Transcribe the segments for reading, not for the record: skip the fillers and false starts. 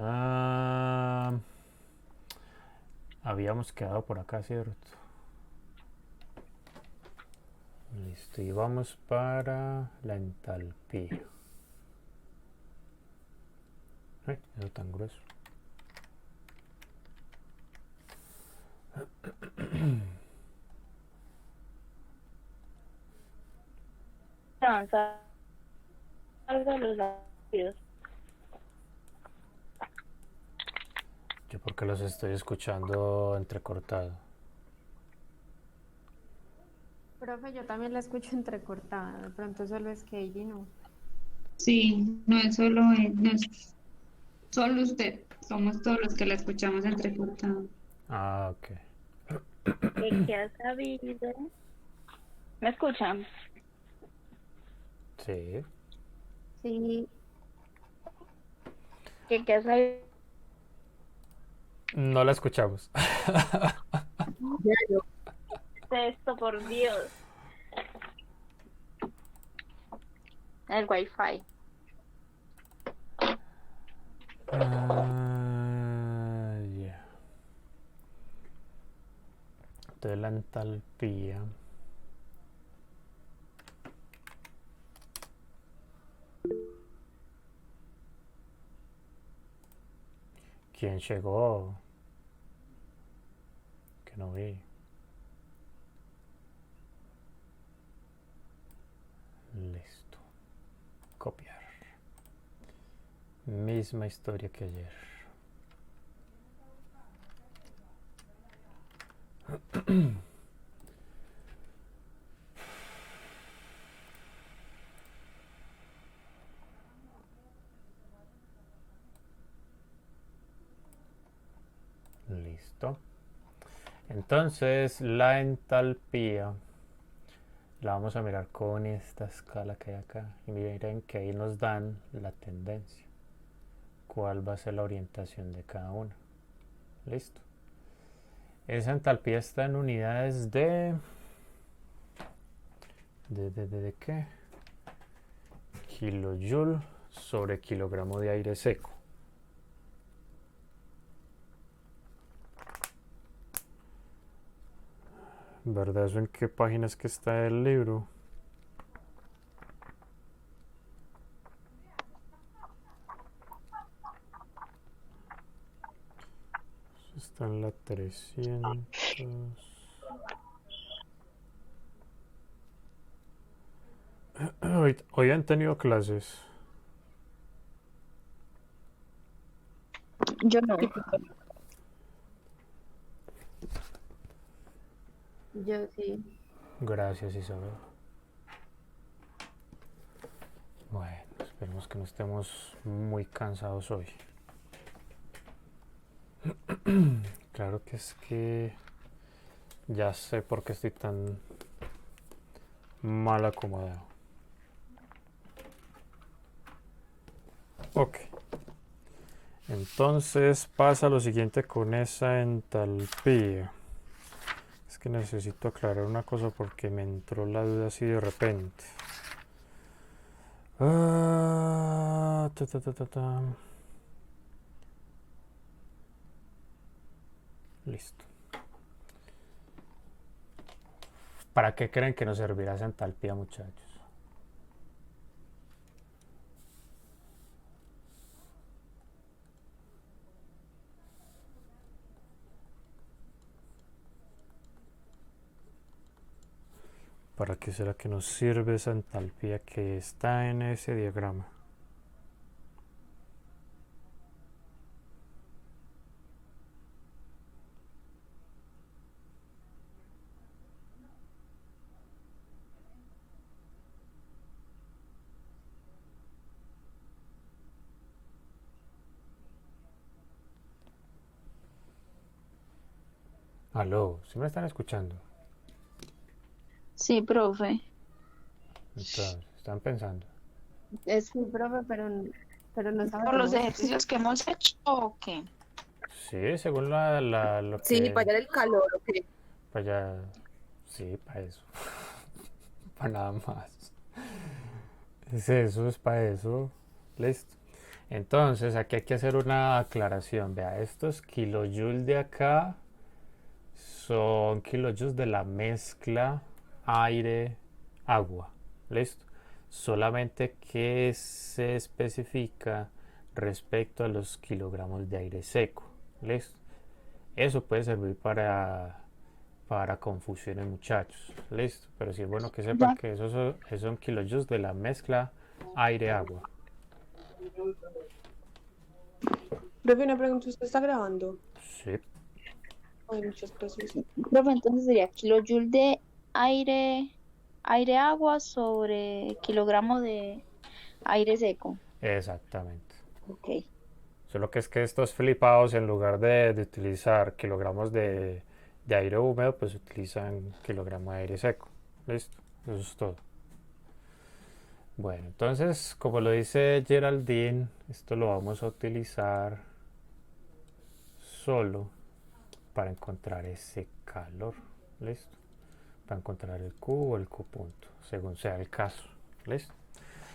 Ah, habíamos quedado por acá, ¿cierto? Listo, y vamos para la entalpía. Ay, eso tan grueso. Avanzar de los labios. Yo porque los estoy escuchando entrecortado. Profe, yo también la escucho entrecortada, de pronto solo es que ella no. Sí, no es solo no es solo usted, somos todos los que la escuchamos entrecortada. Ah, ok. ¿Qué has sabido? ¿Me escuchan? Sí. Sí, ¿Qué has sabido No la escuchamos. ya de esto, por Dios? El wifi. Ya. De la entalpía. ¿Quién llegó? Que no vi. Listo. Copiar. Misma historia que ayer. Listo. Entonces, la entalpía la vamos a mirar con esta escala que hay acá. Y miren que ahí nos dan la tendencia. Cuál va a ser la orientación de cada una. Listo. Esa entalpía está en unidades ¿De qué? Kilojoule sobre kilogramo de aire seco. ¿Verdad? ¿Eso en qué página es que está el libro? Está en la 300. Hoy han tenido clases. Yo no. yo sí. Gracias, Isabel. Bueno, esperemos que no estemos muy cansados hoy. Claro que es que ya sé por qué estoy tan mal acomodado. Ok. Entonces pasa lo siguiente con esa entalpía. Es que necesito aclarar una cosa porque me entró la duda así de repente. Ta, ta, ta, ta, ta. Listo. ¿Para qué creen que nos servirá esa entalpía, muchachos? ¿Para qué será que nos sirve esa entalpía que está en ese diagrama? Aló, ¿sí me están escuchando? Sí, profe. Entonces, están pensando. Es sí, profe, pero no ¿Por los sabemos. ejercicios que hemos hecho o qué? Sí, según lo Sí, que... para allá el calor, ok. Para allá... Sí, para eso. Para nada más. Es eso, es para eso. Listo. Entonces, aquí hay que hacer una aclaración. Vea, estos kilojoules de acá son kilojoules de la mezcla aire-agua. ¿Listo? Solamente que se especifica respecto a los kilogramos de aire seco. ¿Listo? Eso puede servir para confusiones, muchachos. ¿Listo? Pero sí es bueno que sepan Ya. que esos son kilojoules de la mezcla aire-agua. Profe, una pregunta, ¿usted está grabando? Sí. Ay, muchas gracias. Profe, entonces sería kilojoule de aire agua sobre kilogramo de aire seco. Exactamente. Ok. Solo que es que estos flipados, en lugar de utilizar kilogramos de aire húmedo, pues utilizan kilogramos de aire seco. Listo, eso es todo. Bueno, entonces, como lo dice Geraldine, esto lo vamos a utilizar solo para encontrar ese calor. Listo. Para encontrar el Q o el Q punto, según sea el caso. ¿Listo?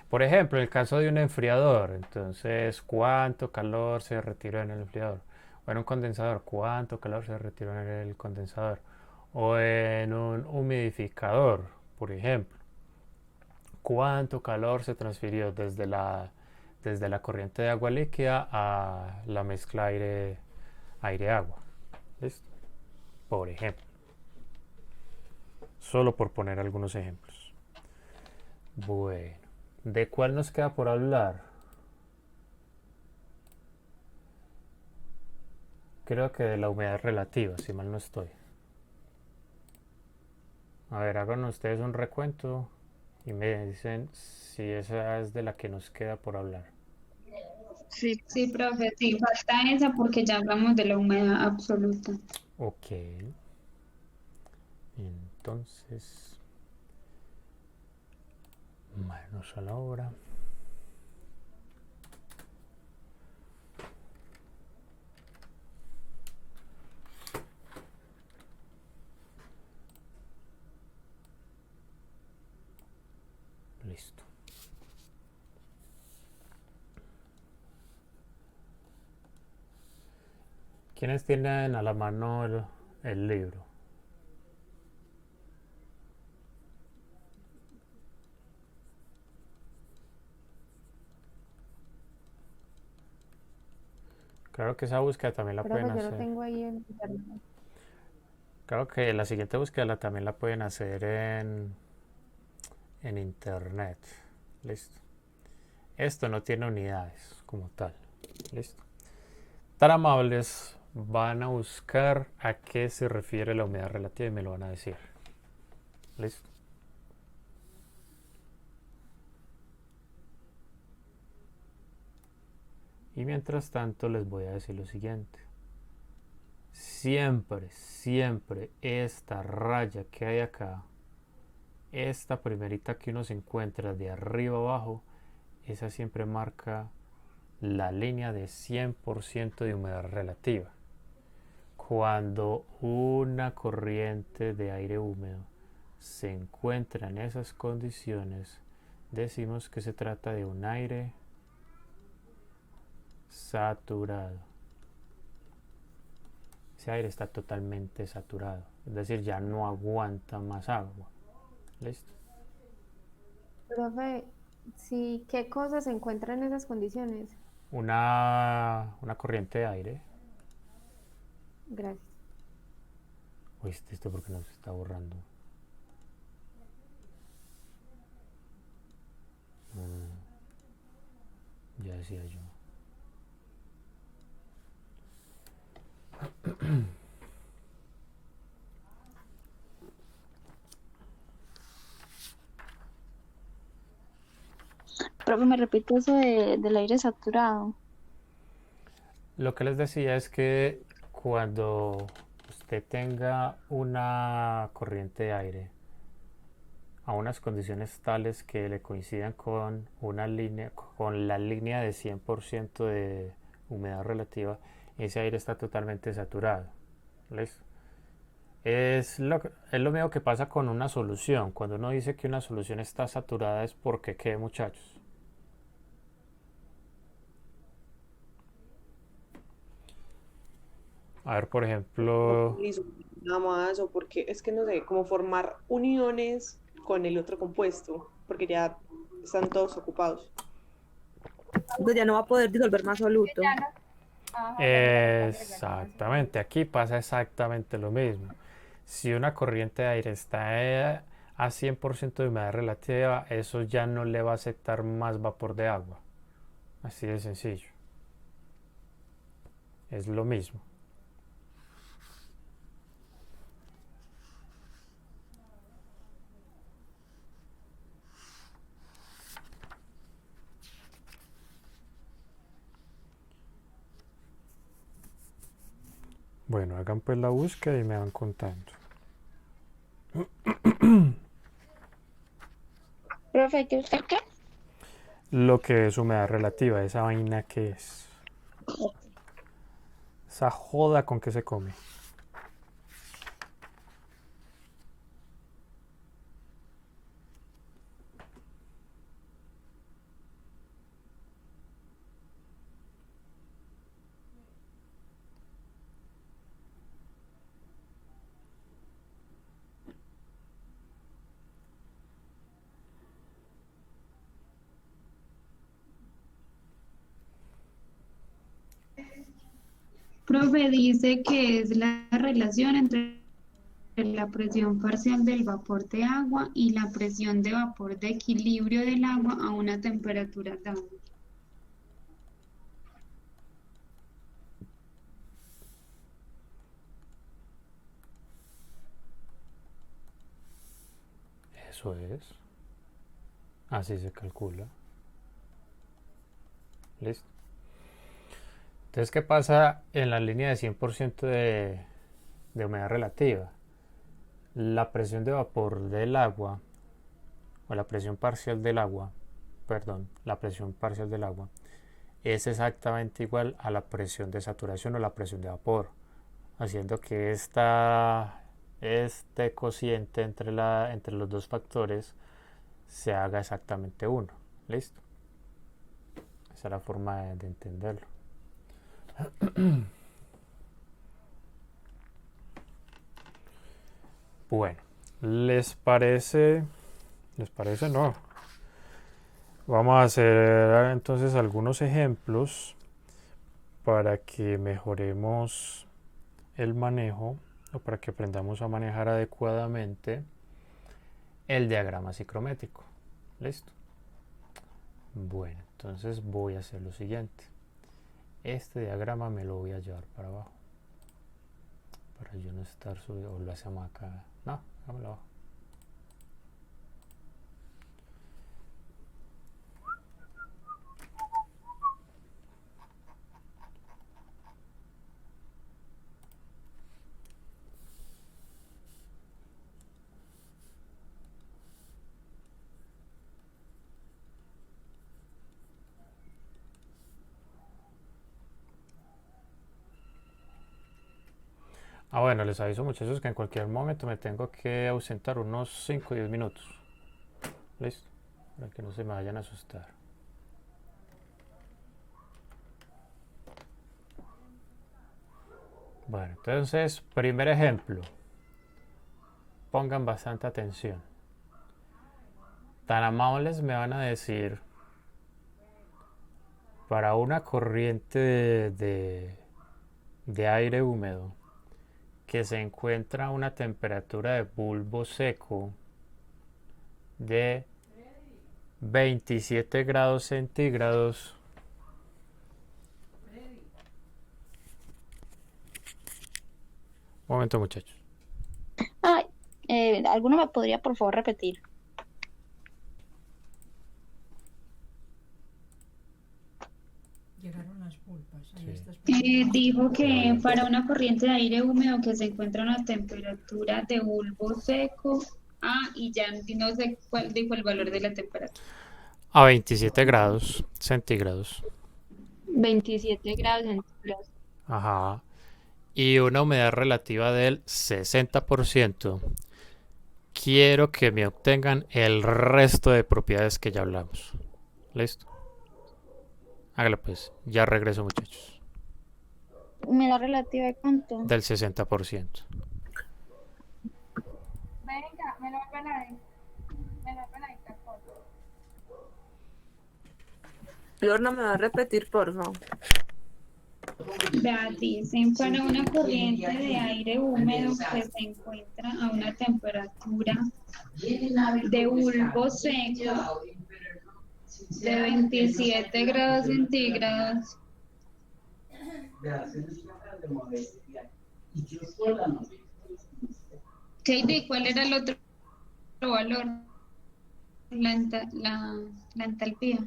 Por ejemplo, en el caso de un enfriador, entonces, ¿cuánto calor se retiró en el enfriador? O en un condensador, ¿cuánto calor se retiró en el condensador? O en un humidificador, por ejemplo, ¿cuánto calor se transfirió desde la corriente de agua líquida a la mezcla aire-agua? ¿Listo? Por ejemplo. Solo por poner algunos ejemplos. Bueno, ¿de cuál nos queda por hablar? Creo que de la humedad relativa, si mal no estoy. A ver, hagan ustedes un recuento y me dicen si esa es de la que nos queda por hablar. Sí. Sí, profe, sí, falta esa porque ya hablamos de la humedad absoluta. Ok. Entonces, manos a la obra. Listo. ¿Quiénes tienen a la mano el libro? Claro que esa búsqueda también la pueden Profe, yo lo hacer. tengo ahí en internet. Claro que la siguiente búsqueda también la pueden hacer en internet. Listo. Esto no tiene unidades como tal. Listo. Tan amables, van a buscar a qué se refiere la humedad relativa y me lo van a decir. Listo. Y mientras tanto les voy a decir lo siguiente. Siempre, siempre esta raya que hay acá, esta primerita que uno se encuentra de arriba abajo, esa siempre marca la línea de 100% de humedad relativa. Cuando una corriente de aire húmedo se encuentra en esas condiciones, decimos que se trata de un aire saturado. Ese aire está totalmente saturado, es decir, ya no aguanta más agua. ¿Listo? Profe, sí, ¿qué cosas se encuentran en esas condiciones? Una corriente de aire. Gracias. Uy, esto porque nos está borrando. Ya decía yo. Profe, me repito eso del aire saturado. Lo que les decía es que cuando usted tenga una corriente de aire a unas condiciones tales que le coincidan con la línea de 100% de humedad relativa, ese aire está totalmente saturado. ¿Listo? Es lo mismo que pasa con una solución. Cuando uno dice que una solución está saturada es porque, ¿qué, muchachos? A ver, por ¿O ejemplo, liso nada más? ¿O porque es que no sé, como formar uniones con el otro compuesto? Porque ya están todos ocupados. Entonces ya no va a poder disolver más soluto. Ajá, ya no le puedo agregar más soluto. exactamente, aquí pasa exactamente lo mismo. Si una corriente de aire está a 100% de humedad relativa, eso ya no le va a aceptar más vapor de agua. Así de sencillo. Es lo mismo. Bueno, hagan pues la búsqueda y me van contando. Profe, ¿hay que buscar qué? Lo que es humedad relativa, esa vaina que es. Esa joda con que se come. Profe, dice que es la relación entre la presión parcial del vapor de agua y la presión de vapor de equilibrio del agua a una temperatura dada. Eso es. Así se calcula. ¿Listo? Entonces, ¿qué pasa en la línea de 100% de humedad relativa? La presión de vapor del agua, o la presión parcial del agua, perdón, la presión parcial del agua, es exactamente igual a la presión de saturación o la presión de vapor, haciendo que este cociente entre los dos factores se haga exactamente uno. ¿Listo? Esa es la forma de entenderlo. Bueno, ¿les parece? ¿Les parece? No. Vamos a hacer entonces algunos ejemplos para que mejoremos el manejo o para que aprendamos a manejar adecuadamente el diagrama psicrométrico. ¿Listo? Bueno, entonces voy a hacer lo siguiente. Este diagrama me lo voy a llevar para abajo para yo no estar subido, o lo hacemos acá. No, hagámoslo abajo. Bueno, les aviso muchachos que en cualquier momento me tengo que ausentar unos 5 o 10 minutos. ¿Listo? Para que no se me vayan a asustar. Bueno, entonces, primer ejemplo. Pongan bastante atención. Tan amables me van a decir, para una corriente de aire húmedo que se encuentra a una temperatura de bulbo seco de 27 grados centígrados, un momento muchachos. Ay, ¿alguno me podría por favor repetir? Llegaron las pulpas. Ahí Sí. estás Dijo que para una corriente de aire húmedo que se encuentra a una temperatura de bulbo seco, y ya no sé cuál dijo el valor de la temperatura. A 27 grados centígrados. 27 grados centígrados. Ajá. Y una humedad relativa del 60%. Quiero que me obtengan el resto de propiedades que ya hablamos. ¿Listo? Hágale pues. Ya regreso muchachos. Humedad relativa de cuánto. del 60%. Venga, me lo vuelven a dictar, por favor. Lorna, ¿me va a repetir, por favor? Vea, dicen, para una corriente de aire húmedo que se encuentra a una temperatura de bulbo seco de 27 grados centígrados, Katie, ¿cuál era el otro valor? La entalpía.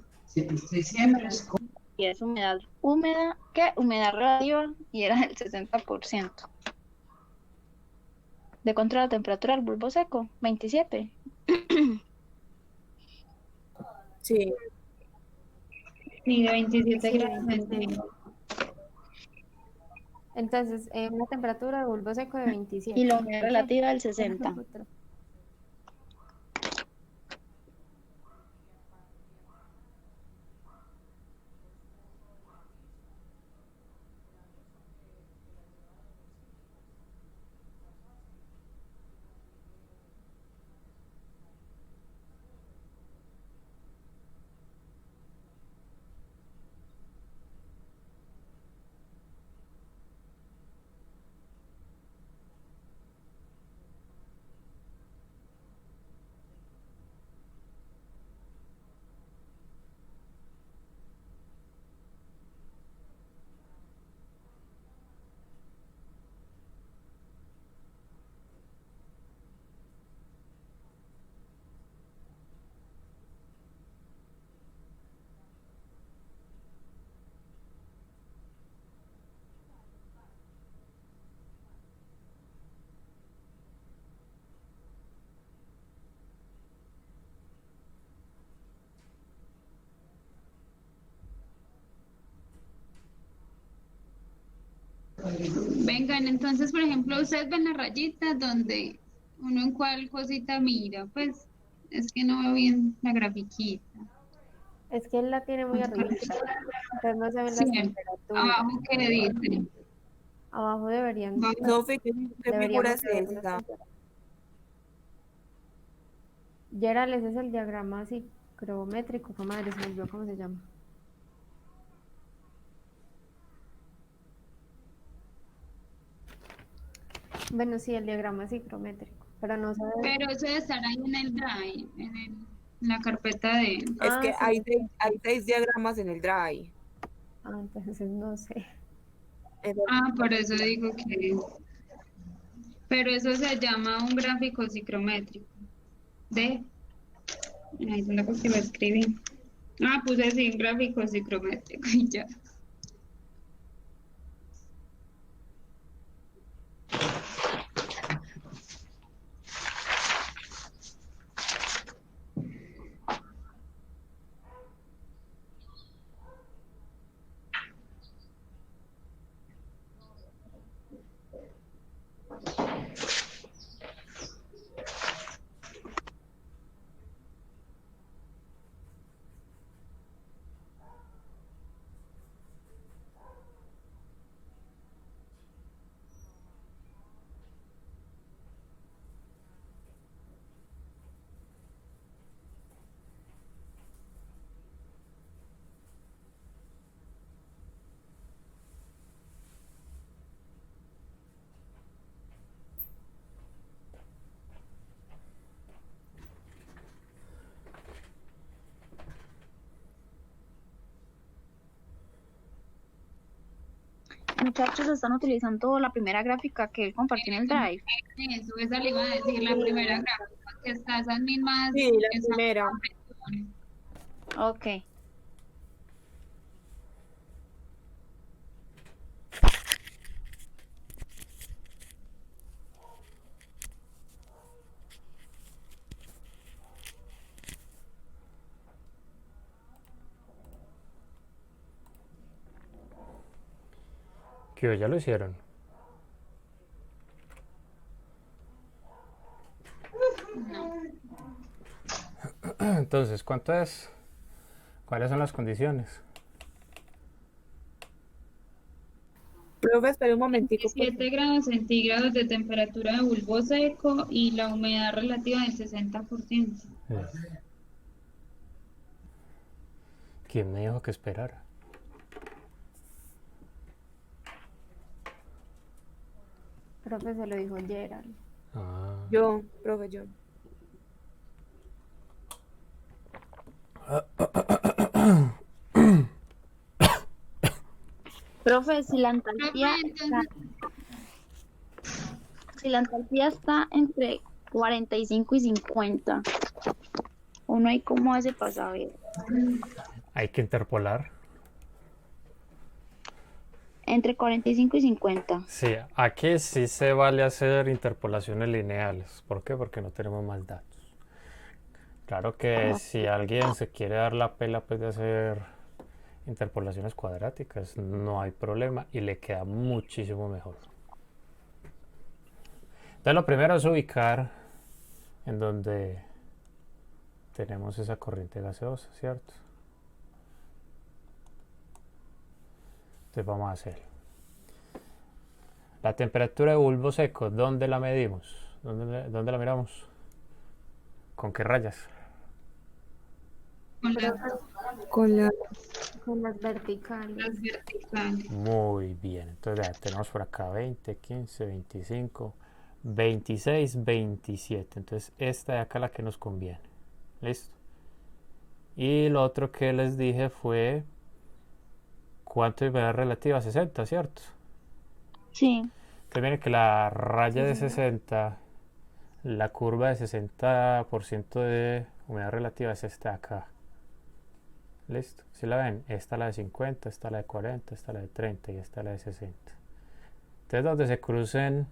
Y es humedad húmeda, ¿qué? Humedad relativa y era del 60%. De contra la temperatura del bulbo seco, 27. Sí. Sí, de 27 Sí, grados 27. centígrados. Entonces, una temperatura de bulbo seco de 27. Y la humedad ¿Ok? relativa del 60. Vengan, entonces, por ejemplo, ustedes ven la rayita donde uno en cuál cosita mira, pues es que no veo bien la grafiquita. Es que él la tiene muy arriba. Entonces no se ven las Cierto. temperaturas. Abajo, ¿qué dice? Abajo deberían, Sofi, ¿qué figura deberíamos es ver las esa? temperaturas. Gerald, ese es el diagrama psicométrico. Madre, se me olvidó cómo se llama. Bueno, sí, el diagrama psicométrico. Pero no se ve. Pero eso debe estar ahí en el drive, en la carpeta de... Es Ah, que sí, hay sí, hay 6 diagramas en el drive. Ah, entonces no sé. Ah, por eso digo que... Pero eso se llama un gráfico psicométrico. ¿De? Ahí es la cosa que lo escribí. Ah, puse así, un gráfico psicométrico y ya. Muchachos, están utilizando la primera gráfica que él compartió en el drive. Eso, esa le iba a decir, la primera gráfica, que está esas mismas... Sí, la esas primera. mismas Ok. Que ya lo hicieron. Entonces, ¿cuánto es? ¿Cuáles son las condiciones? Profe, espera un momentico, por 7 grados centígrados de temperatura de bulbo seco y la humedad relativa del 60%. ¿Quién me dijo que esperara? Profe, se lo dijo Gerald. Ah, yo, profe, yo. Profe, Profe, entonces, si la entalpía está entre 45 y 50, uno hay cómo hace para saber. hay que interpolar. Entre 45 y 50. Sí, aquí sí se vale hacer interpolaciones lineales. ¿Por qué? Porque no tenemos más datos. Claro que si alguien se quiere dar la pela pues, de hacer interpolaciones cuadráticas, no hay problema y le queda muchísimo mejor. Entonces lo primero es ubicar en donde tenemos esa corriente gaseosa, ¿cierto? Entonces vamos a hacer la temperatura de bulbo seco. ¿Dónde la medimos? ¿Dónde la miramos? ¿Con qué rayas? con la- Con Con las verticales. las verticales. Muy bien. Entonces ya tenemos por acá 20, 15, 25, 26, 27. Entonces esta de acá es la que nos conviene. ¿Listo? Y lo otro que les dije fue cuánto de humedad relativa, 60, ¿cierto? Sí. Entonces miren que la raya de Sí, señor. 60, la curva de 60% de humedad relativa es esta de acá. ¿Listo? Si la ven, esta es la de 50, esta es la de 40, esta es la de 30 y esta es la de 60. Entonces donde se crucen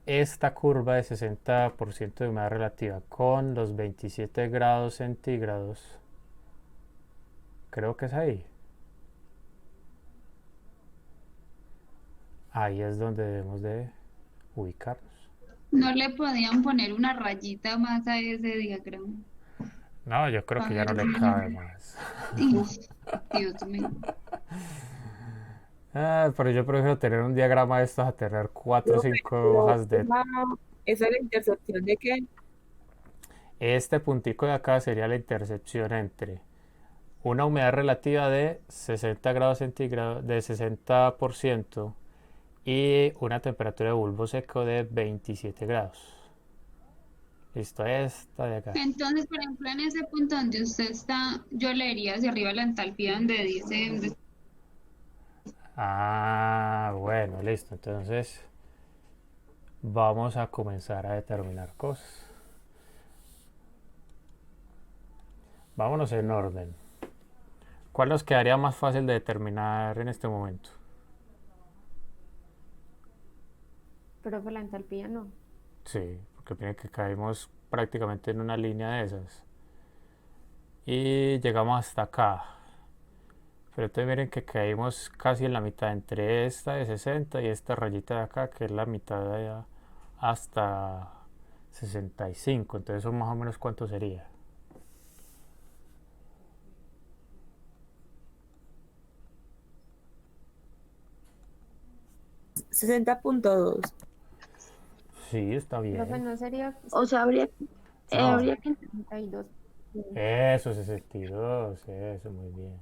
esta curva de 60% de humedad relativa con los 27 grados centígrados, creo que es ahí. Ahí es donde debemos de ubicarnos. No le podían poner una rayita más a ese diagrama. No, yo creo A que ya no ver, le cabe más. Dios mío. Pero yo prefiero tener un diagrama de estos a tener 4 o profe, 5 pero hojas de... esa es la intersección de qué. Este puntico de acá sería la intersección entre una humedad relativa de 60 grados centígrados, de 60% y una temperatura de bulbo seco de 27 grados. Listo, esta de acá. Entonces, por ejemplo, en ese punto donde usted está, yo leería hacia arriba la entalpía donde dice, Ah, bueno, listo. Entonces vamos a comenzar a determinar cosas. Vámonos en orden. ¿Cuál nos quedaría más fácil de determinar en este momento? Profe, la entalpía no. Sí, porque miren que caímos prácticamente en una línea de esas. Y llegamos hasta acá. Pero entonces miren que caímos casi en la mitad entre esta de 60 y esta rayita de acá, que es la mitad de allá, hasta 65. Entonces eso más o menos cuánto sería. $60.2. Sí, está Profe, bien. no sería O sea, habría No, que 62. eso, 62, eso, muy bien.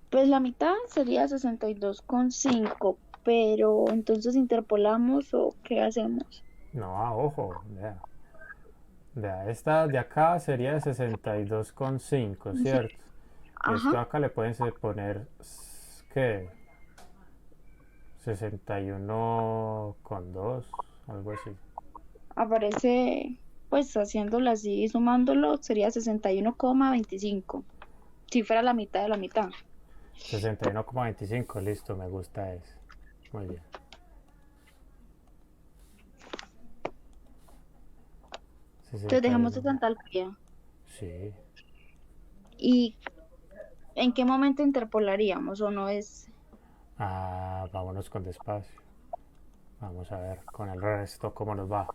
pues la mitad sería 62,5, pero entonces interpolamos o qué hacemos. No, ojo, vea. Vea, esta de acá sería de 62,5, Sí. ¿cierto? Esto Ajá. acá le pueden poner, ¿qué? 61,2, algo así. Aparece, pues haciéndolo así, sumándolo, sería 61,25. Si fuera la mitad de la mitad. 61,25, listo, me gusta eso. Muy bien. Entonces dejamos esa 61, entalpía. sí. ¿Y en qué momento interpolaríamos o no es? Vámonos con despacio. Vamos a ver con el resto cómo nos va.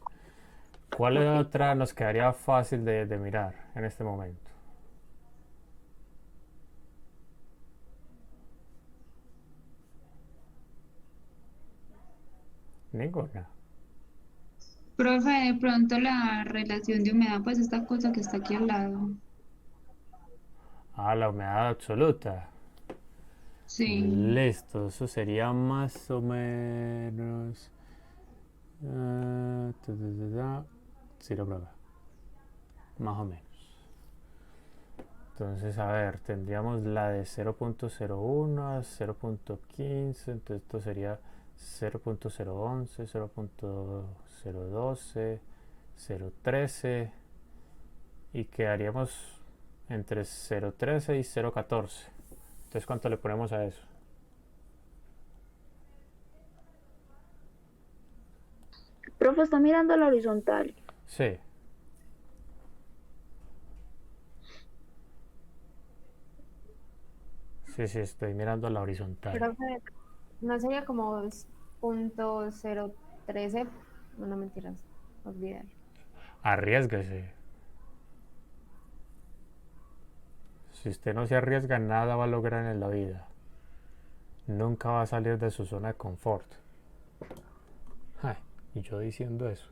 ¿Cuál Ok. otra nos quedaría fácil de mirar en este momento? Ninguna. Profe, de pronto la relación de humedad, pues esta cosa que está aquí al lado. Ah, la humedad absoluta. Sí. Listo, eso sería más o menos. Sí, lo prueba. Más o menos. Entonces, a ver, tendríamos la de 0.01 a 0.15, entonces esto sería 0.011, 0.012, 0.13 y quedaríamos entre 0.13 y 0.14. Entonces, ¿cuánto le ponemos a eso? Profe, está mirando a la horizontal. Sí. Sí, sí, estoy mirando a la horizontal. Profe, no sería como 0.013. No, no mentiras. Olvídalo. Arriésguese. Si usted no se arriesga, nada va a lograr en la vida. Nunca va a salir de su zona de confort. Ay, y yo diciendo eso.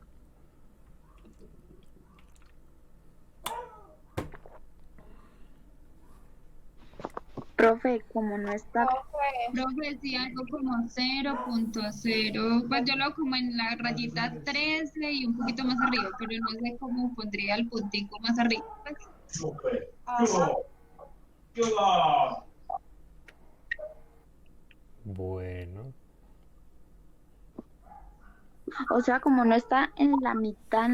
Profe, como no está, Profe, sí, algo como 0.0, pues yo lo como en la rayita 13 y un poquito más arriba, pero no sé cómo pondría el puntico más arriba. Pues, Bueno, o sea, como no está en la mitad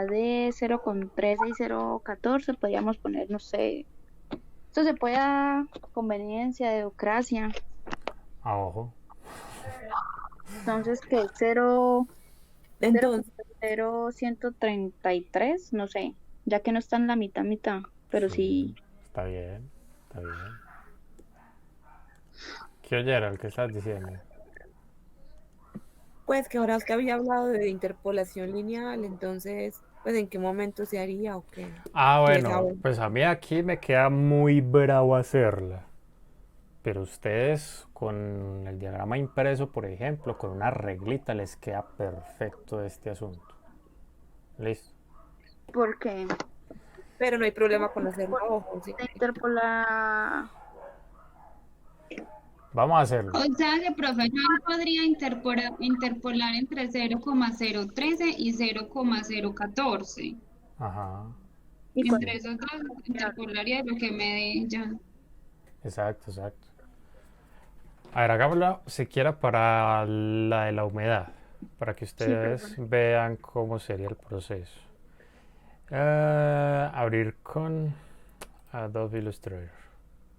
de 0,13 y 0,14, podríamos poner, no sé, esto se puede a conveniencia, democracia. a ojo. Entonces, ¿qué? 0, Entonces, 0,133, no sé, ya que no está en la mitad, mitad, pero Sí, sí, está bien, está bien. ¿Qué oyera el que estás diciendo? pues que ahora usted había hablado de interpolación lineal, entonces, pues ¿en qué momento se haría o qué? Ah, ¿Qué bueno, sabe? pues a mí aquí me queda muy bravo hacerla. Pero ustedes con el diagrama impreso, por ejemplo, con una reglita les queda perfecto este asunto. Listo. porque Pero no hay problema con hacerlo a ojo, ¿sí? se interpola. Vamos a hacerlo. o sea que, profe, yo ahí podría interpolar entre 0,013 y 0,014. Ajá. ¿Y cuál? Entre esos dos interpolaría lo que me dé ya. Exacto, exacto. A ver, hagámoslo siquiera para la de la humedad, para que Sí, ustedes profe. vean cómo sería el proceso. Abrir con Adobe Illustrator,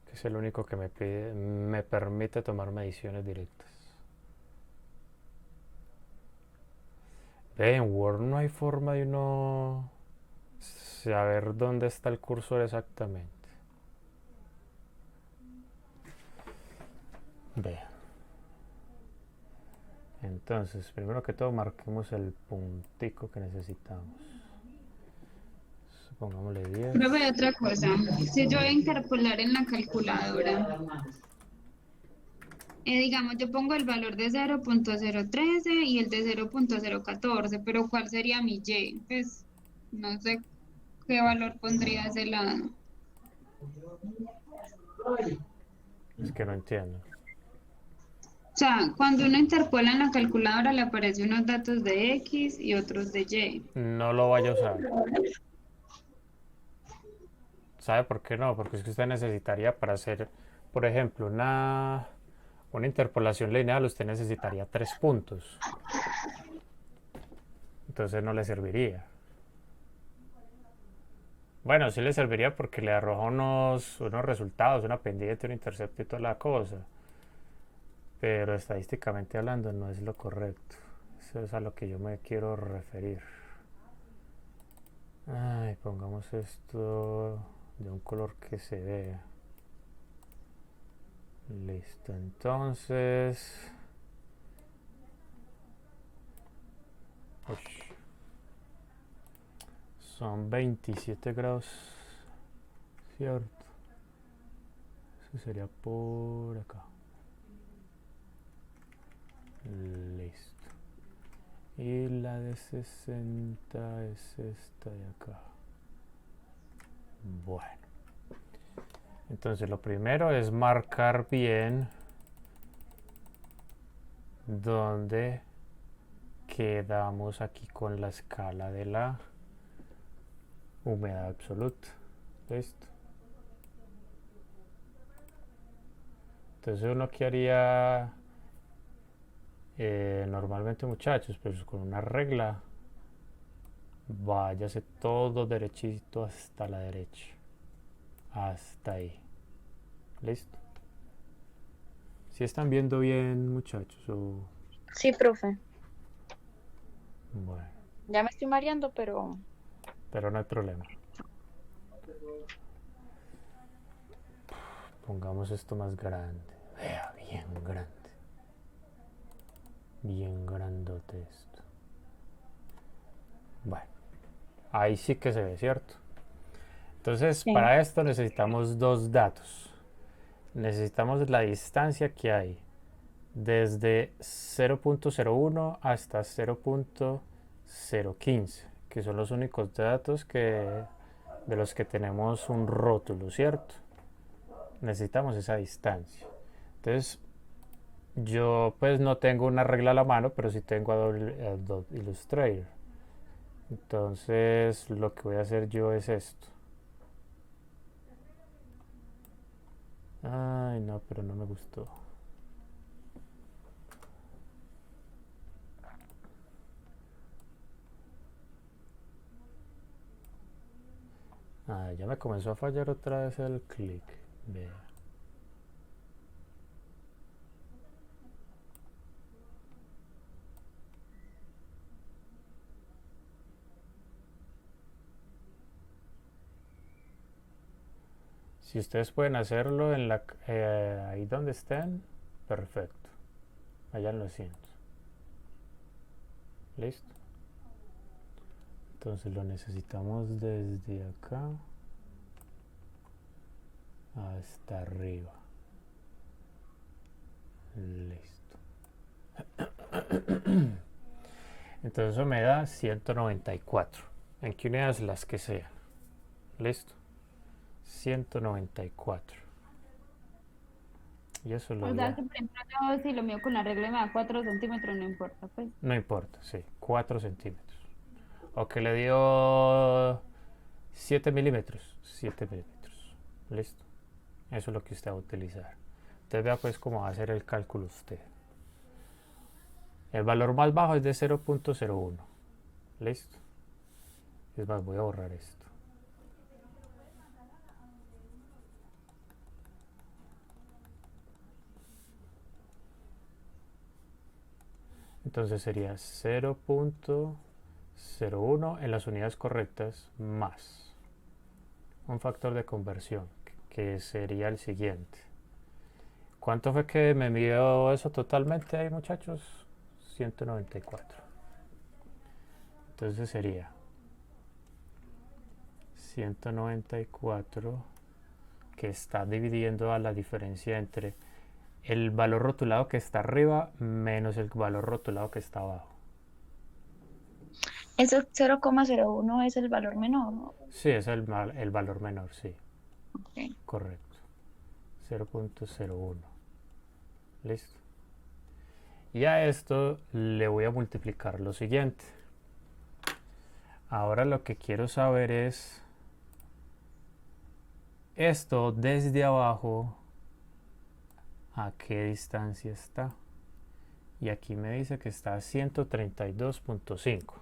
que es el único que me permite tomar mediciones directas. En Word no hay forma de uno saber dónde está el cursor exactamente. Vea. Entonces, primero que todo, marquemos el puntico que necesitamos. Pongámosle 10. Profe, otra cosa. Si yo voy a interpolar en la calculadora, digamos, yo pongo el valor de 0,013 y el de 0,014, pero ¿cuál sería mi Y? Pues no sé qué valor pondría ese lado. Es que no entiendo. O sea, cuando uno interpola en la calculadora le aparecen unos datos de X y otros de Y. No lo vaya a usar. ¿Sabe por qué no? Porque es que usted necesitaría para hacer, por ejemplo, una interpolación lineal, usted necesitaría 3 puntos. Entonces no le serviría. Bueno, sí le serviría porque le arroja unos resultados, una pendiente, un intercepto y toda la cosa. Pero estadísticamente hablando no es lo correcto. Eso es a lo que yo me quiero referir. Ay, pongamos esto de un color que se vea. Listo, entonces. Ush, son 27 grados, ¿cierto? Eso sería por acá. Listo. Y la de 60 es esta de acá. Bueno. Entonces lo primero es marcar bien dónde quedamos aquí con la escala de la humedad absoluta. Listo. Entonces uno que haría normalmente, muchachos, pues con una regla, váyase todo derechito hasta la derecha, hasta ahí. Listo. ¿Si están viendo bien, muchachos? Sí, profe. Bueno, Ya me estoy mareando, pero no hay problema. Pongamos esto más grande. Vea, bien grande. Bien grandote esto. Bueno, ahí sí que se ve, ¿cierto? Entonces, sí. para esto necesitamos dos datos. Necesitamos la distancia que hay desde 0.01 hasta 0.015, que son los únicos datos de los que tenemos un rótulo, ¿cierto? Necesitamos esa distancia. Entonces, yo pues no tengo una regla a la mano, pero sí tengo Adobe Illustrator. Entonces, lo que voy a hacer yo es esto. Ay, no, pero no me gustó. Ah, ya me comenzó a fallar otra vez el clic. Vea. Si ustedes pueden hacerlo en ahí donde estén, perfecto. Allá en los cientos. Listo. Entonces lo necesitamos desde acá hasta arriba. Listo. Entonces eso me da 194. ¿En qué unidades? Las que sean. Listo. 194. Y eso lo O sea, que por ejemplo, yo si lo mío con la regla me da 4 centímetros, no importa, pues. No importa, sí. 4 centímetros. O que le dio 7 milímetros. 7 milímetros. Listo. Eso es lo que usted va a utilizar. Entonces vea pues cómo va a hacer el cálculo usted. El valor más bajo es de 0.01. Listo. Es más, voy a borrar esto. Entonces sería 0.01 en las unidades correctas más un factor de conversión, que sería el siguiente. ¿Cuánto fue que me midió eso totalmente ahí, muchachos? 194. Entonces sería 194, que está dividiendo a la diferencia entre el valor rotulado que está arriba menos el valor rotulado que está abajo. Ese 0,01 es el valor menor, ¿no? Sí, es el valor menor, sí. Okay. Correcto. 0.01. Listo. Y a esto le voy a multiplicar lo siguiente. Ahora lo que quiero saber es esto desde abajo, a qué distancia está. Y aquí me dice que está a 132.5.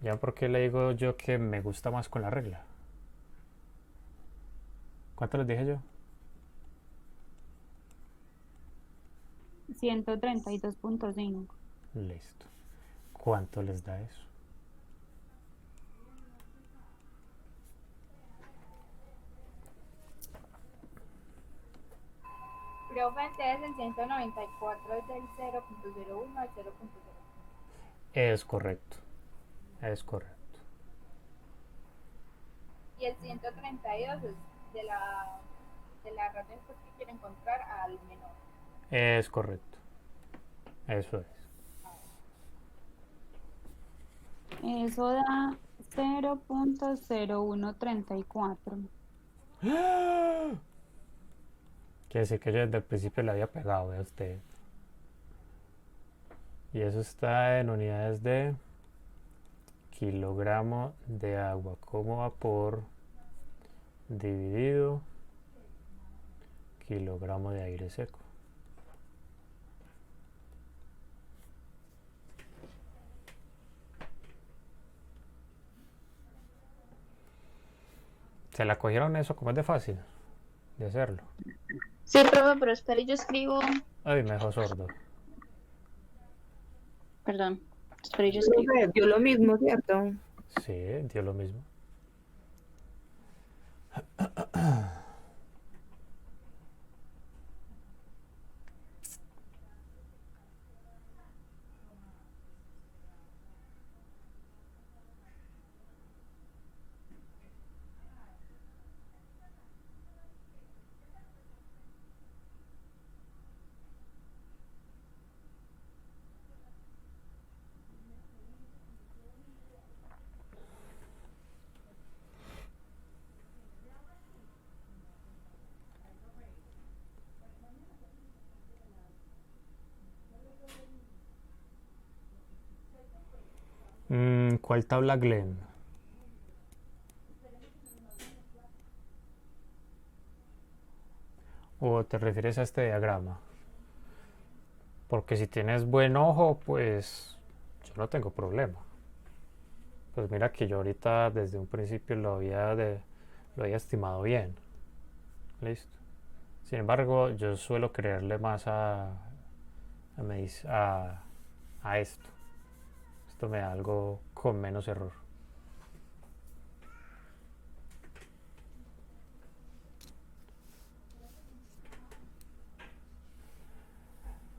¿Ya por qué le digo yo que me gusta más con la regla? ¿Cuánto les dije yo? 132.5. Listo. ¿Cuánto les da eso? Profe, entonces el 194 es del 0.01 al 0.0. Es correcto. Es correcto. Y el 132 es de la razón que quiere encontrar al menor. Es correcto. Eso es. Eso da 0.0134. Quiere decir que yo desde el principio le había pegado, vea usted. Y eso está en unidades de kilogramo de agua como vapor dividido kilogramo de aire seco. ¿Se la cogieron eso como es de fácil de hacerlo? Sí, profe, pero espere, yo escribo. Ay, me dejó sordo. Perdón, espere, yo escribo. Profe, dio lo mismo, ¿cierto? Sí, dio lo mismo. ¿Cuál tabla, Glenn? ¿O te refieres a este diagrama? Porque si tienes buen ojo, pues yo no tengo problema. Pues mira que yo ahorita desde un principio lo había estimado bien. Listo. Sin embargo, yo suelo creerle más a esto. Esto me da algo con menos error.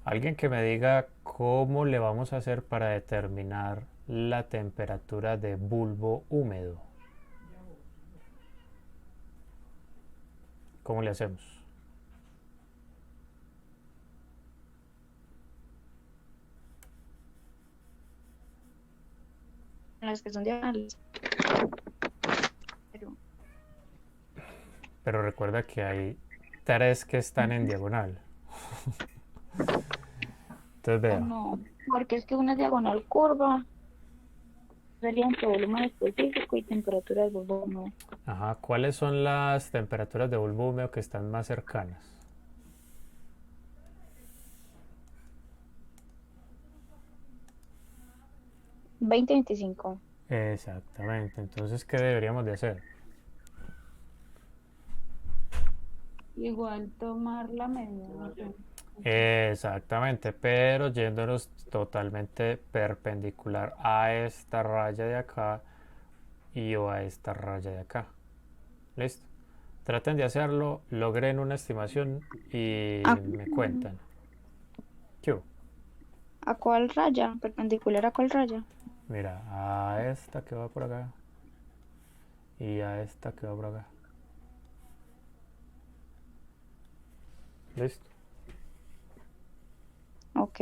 Alguien que me diga cómo le vamos a hacer para determinar la temperatura de bulbo húmedo. ¿Cómo le hacemos? Las que son diagonales. Pero recuerda que hay 3 que están en diagonal. Entonces vea. No, porque es que una diagonal curva sería entre volumen específico y temperatura del bulbo húmedo. Ajá, ¿cuáles son las temperaturas de bulbo húmedo que están más cercanas? 20-25. Exactamente, entonces ¿qué deberíamos de hacer? Igual tomar la media. ¿No? Exactamente, pero yéndonos totalmente perpendicular a esta raya de acá y o a esta raya de acá. ¿Listo? Traten de hacerlo, logren una estimación y me cuentan. ¿Qué hubo? ¿A cuál raya? ¿Perpendicular a cuál raya? Mira, a esta que va por acá y a esta que va por acá. ¿Listo? Ok.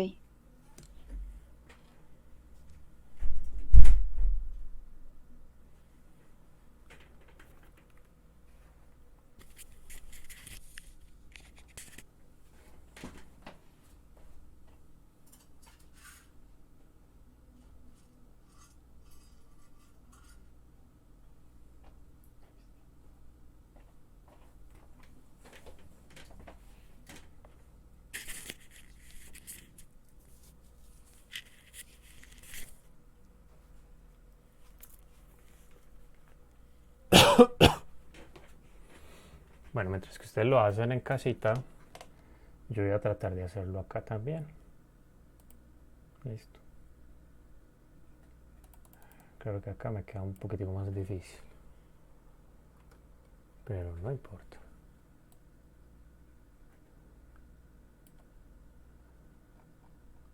Bueno, mientras que ustedes lo hacen en casita, yo voy a tratar de hacerlo acá también. Listo. Creo que acá me queda un poquitico más difícil. Pero no importa.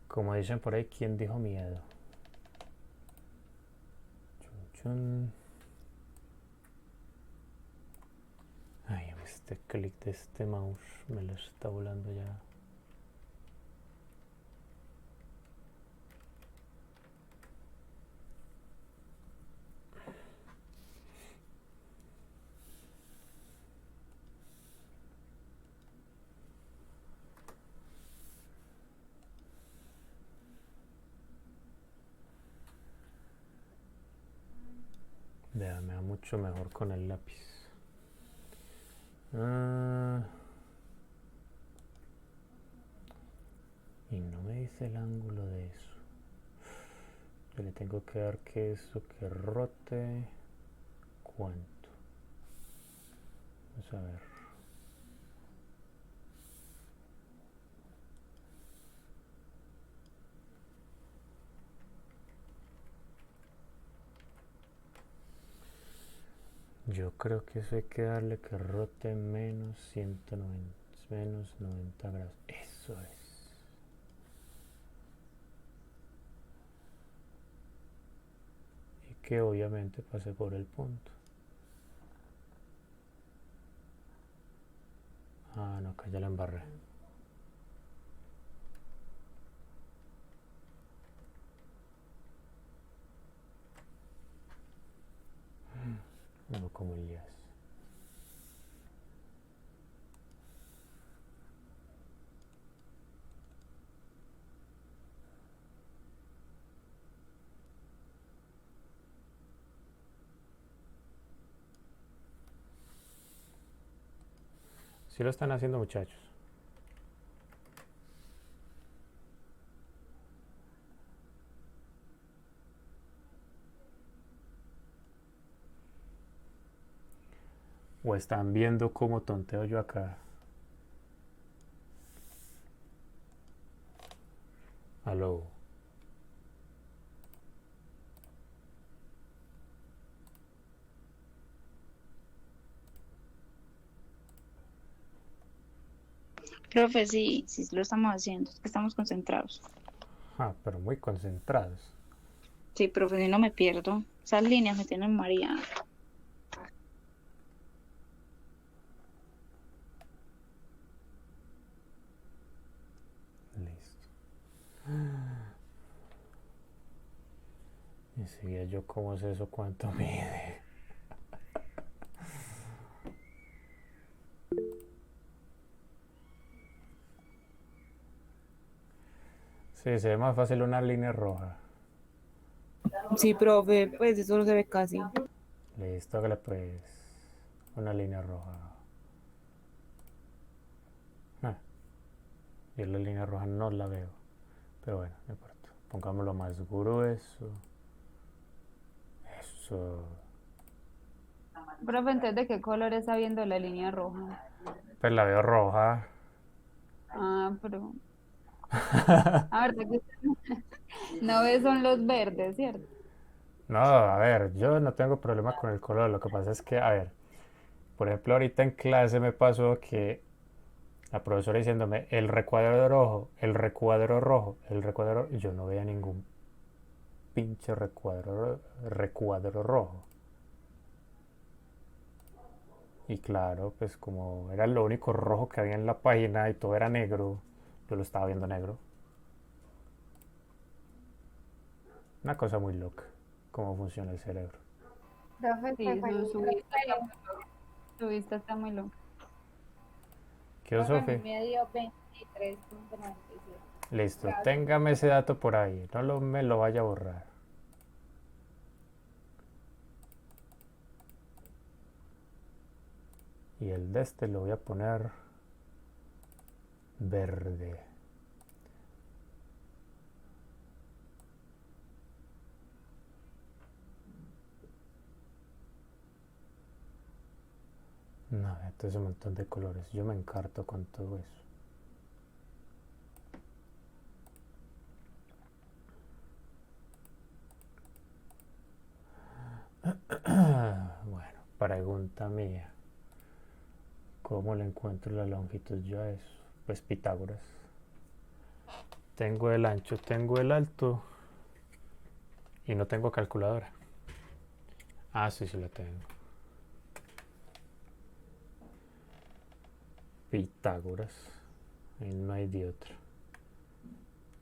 Como dicen por ahí, ¿quién dijo miedo? Chun, chun. Ay, este clic de este mouse me lo está volando ya. mucho mejor con el lápiz. Ah, y no me dice el ángulo de eso. Yo le tengo que dar que eso que rote. ¿Cuánto? Vamos a ver. Yo creo que eso hay que darle que rote menos 190, menos 90 grados. Eso es. Y que obviamente pase por el punto. Ah, no, acá ya la embarré. No, como Elías. Sí lo están haciendo, muchachos. O están viendo cómo tonteo yo acá. Aló. Profe, sí, sí lo estamos haciendo, es que estamos concentrados. Ah, pero muy concentrados. Sí, profe, si no me pierdo. Esas líneas me tienen mareada. Listo. Enseguida yo cómo es eso, cuánto mide. Sí, se ve más fácil una línea roja. Sí, profe, pues eso no se ve casi. Listo, hágale pues una línea roja. Ah, yo la línea roja no la veo. Pero bueno, no importa. Pongámoslo más grueso. Eso. Profe, entonces, ¿de qué color está viendo la línea roja? Pues la veo roja. Ah, pero... A ver, ¿de qué no ves son los verdes, ¿cierto? No, a ver, yo no tengo problema con el color. Lo que pasa es que, a ver, por ejemplo, ahorita en clase me pasó que la profesora diciéndome el recuadro rojo, el recuadro rojo, el recuadro... Y yo no veía ningún pinche recuadro rojo. Y claro, pues como era lo único rojo que había en la página y todo era negro, yo lo estaba viendo negro. Una cosa muy loca, cómo funciona el cerebro. Profe, Sí, se fue el su vista está muy loca. ¿Qué, profe, a mí Sofi? me dio 23.97 Listo, grados. téngame ese dato por ahí, no me lo vaya a borrar. Y el de este lo voy a poner verde. No, esto es un montón de colores. Yo me encarto con todo eso. Bueno, pregunta mía. ¿Cómo le encuentro la longitud yo a eso? Pues Pitágoras. Tengo el ancho, tengo el alto y no tengo calculadora. Ah, sí, sí la tengo. Pitágoras. Ahí no hay de otra.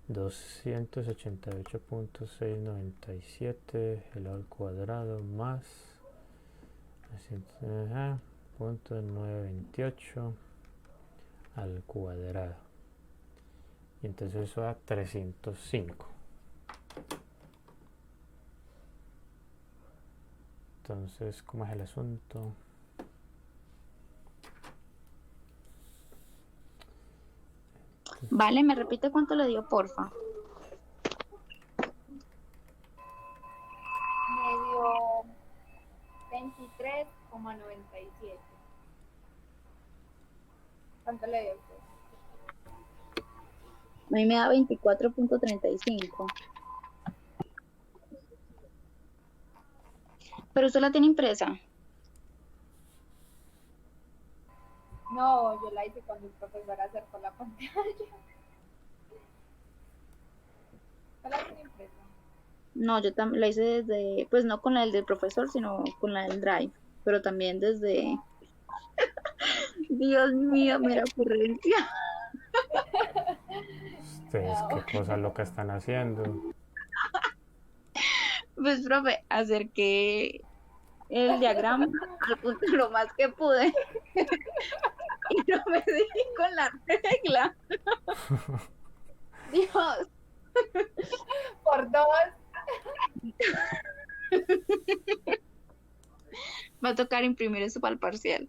288.697 elevado al cuadrado más 0.928 al cuadrado. Y entonces eso da 305. Entonces, ¿cómo es el asunto? Vale, ¿me repite cuánto le dio, porfa? Me dio 23,97. ¿Cuánto le dio a usted? A mí me da 24.35. Pero usted la tiene impresa. No, yo la hice cuando el profesor acercó la pantalla. ¿Cuál la tiene impresa? No, yo también la hice desde, pues no con la del profesor, sino con la del Drive. Pero también desde, Dios mío, mera ocurrencia. Ustedes qué cosa loca están haciendo. Pues, profe, acerqué el diagrama al punto lo más que pude y no me di con la regla. Dios, Por 2. va a tocar imprimir eso para el parcial.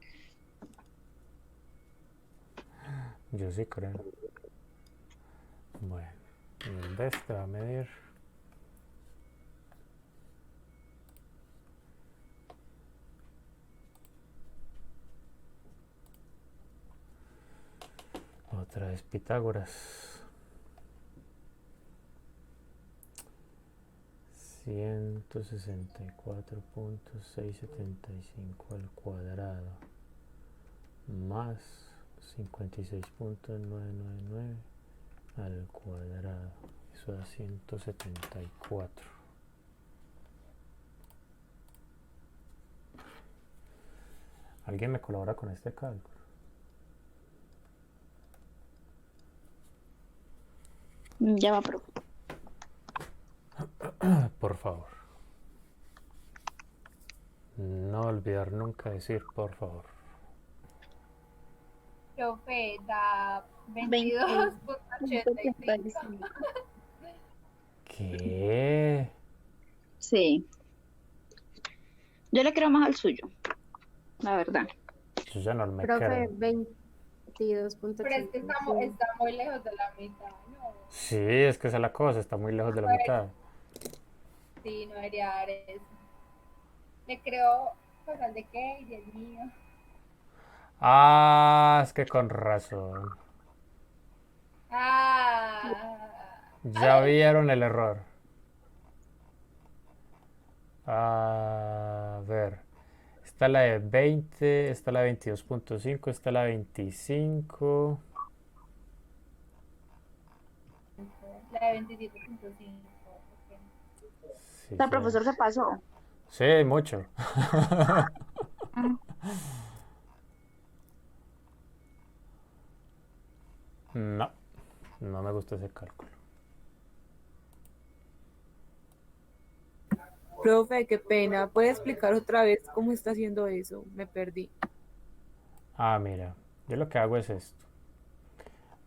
Yo sí creo. Bueno, el de este va a medir. Otra vez Pitágoras. 164.675 al cuadrado más 56.999 al cuadrado. Eso da 174. ¿Alguien me colabora con este cálculo? Ya va, profe. Por favor. No olvidar nunca decir por favor. Profe, da 22.85. 20.85. ¿Qué? Sí. Yo le creo más al suyo, la verdad. Yo ya no me Profe, creo. 22.85. Pero es que está muy lejos de la mitad, ¿no? Sí, es que esa es la cosa, está muy lejos de la mitad. Sí, no debería dar eso. Le creo cosas de qué, Dios mío. Ah, es que con razón. Ah, Ya vieron el error. A ver. Está la de 20, está la de 22.5, está la de 25. la de 27.5. Ok. Sí, El profesor se pasó. sí, mucho. No, no me gusta ese cálculo. Profe, qué pena. ¿Puede explicar otra vez cómo está haciendo eso? Me perdí. Ah, mira, yo lo que hago es esto.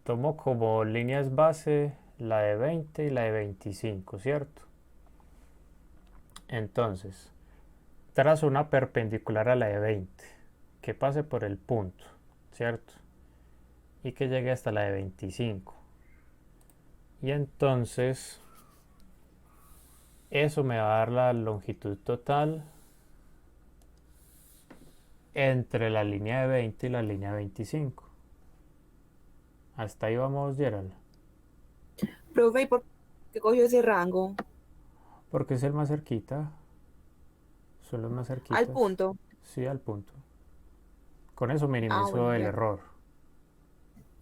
Tomo como líneas base la de 20 y la de 25, ¿cierto? Entonces, trazo una perpendicular a la de 20, que pase por el punto, ¿cierto? Y que llegue hasta la de 25. Y entonces, eso me va a dar la longitud total entre la línea de 20 y la línea de 25. Hasta ahí vamos, Gerald. Profe, ¿y por qué cogió ese rango? Porque es el más cerquita. Son los más Al cerquitas. punto. Sí, al punto. Con eso Ah, minimizo bueno, el ya. error.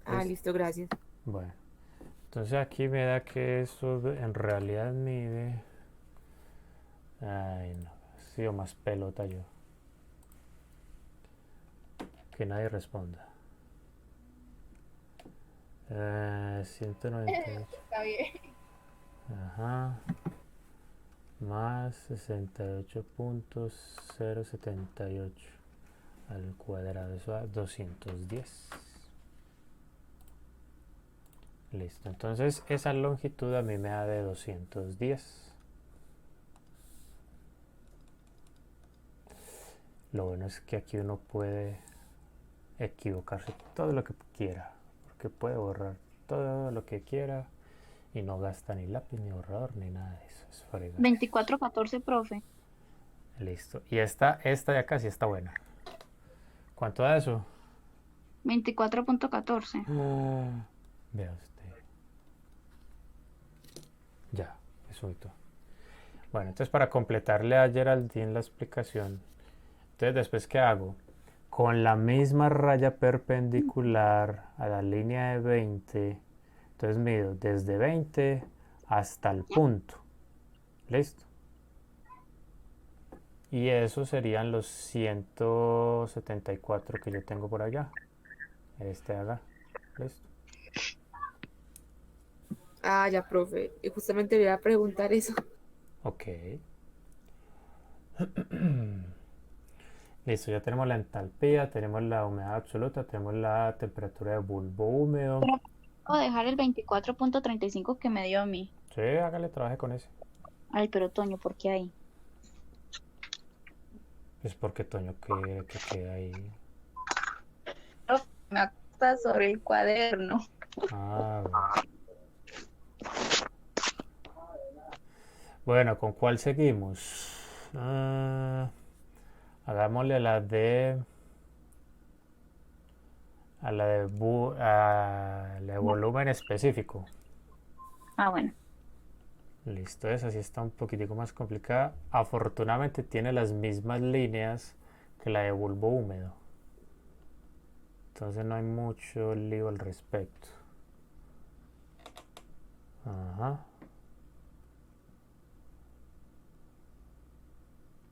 Ah, ¿Listo? listo, gracias. Bueno. Entonces aquí me da que eso en realidad mide... Ay, no. He sido más pelota yo. Que nadie responda. 198. Está bien. Ajá. Más 68.078 al cuadrado. Eso da 210. Listo. Entonces esa longitud a mí me da de 210. Lo bueno es que aquí uno puede equivocarse todo lo que quiera, porque puede borrar todo lo que quiera y no gasta ni lápiz, ni borrador, ni nada de eso. Es fregar. 2414, profe. Listo. Y esta de acá sí está buena. ¿Cuánto da eso? 24.14. Vea usted. Ya, eso y todo. Bueno, entonces para completarle a Geraldine la explicación, entonces después ¿qué hago? Con la misma raya perpendicular a la línea de 20, entonces mido desde 20 hasta el punto. ¿Listo? Y eso serían los 174 que yo tengo por allá. Este acá. ¿Listo? Ah, ya, profe. Y justamente le iba a preguntar eso. Ok. Listo, ya tenemos la entalpía, tenemos la humedad absoluta, tenemos la temperatura de bulbo húmedo. Puedo dejar el 24.35 que me dio a mí. Sí, hágale, trabaje con ese. Ay, pero Toño, ¿por qué ahí? Es porque Toño quiere que quede ahí. Me acta sobre el cuaderno. Ah, bueno. Bueno, ¿con cuál seguimos? Hagámosle a la de volumen específico. Ah, bueno. Listo, esa sí está un poquitico más complicada. Afortunadamente tiene las mismas líneas que la de bulbo húmedo. Entonces no hay mucho lío al respecto. Ajá.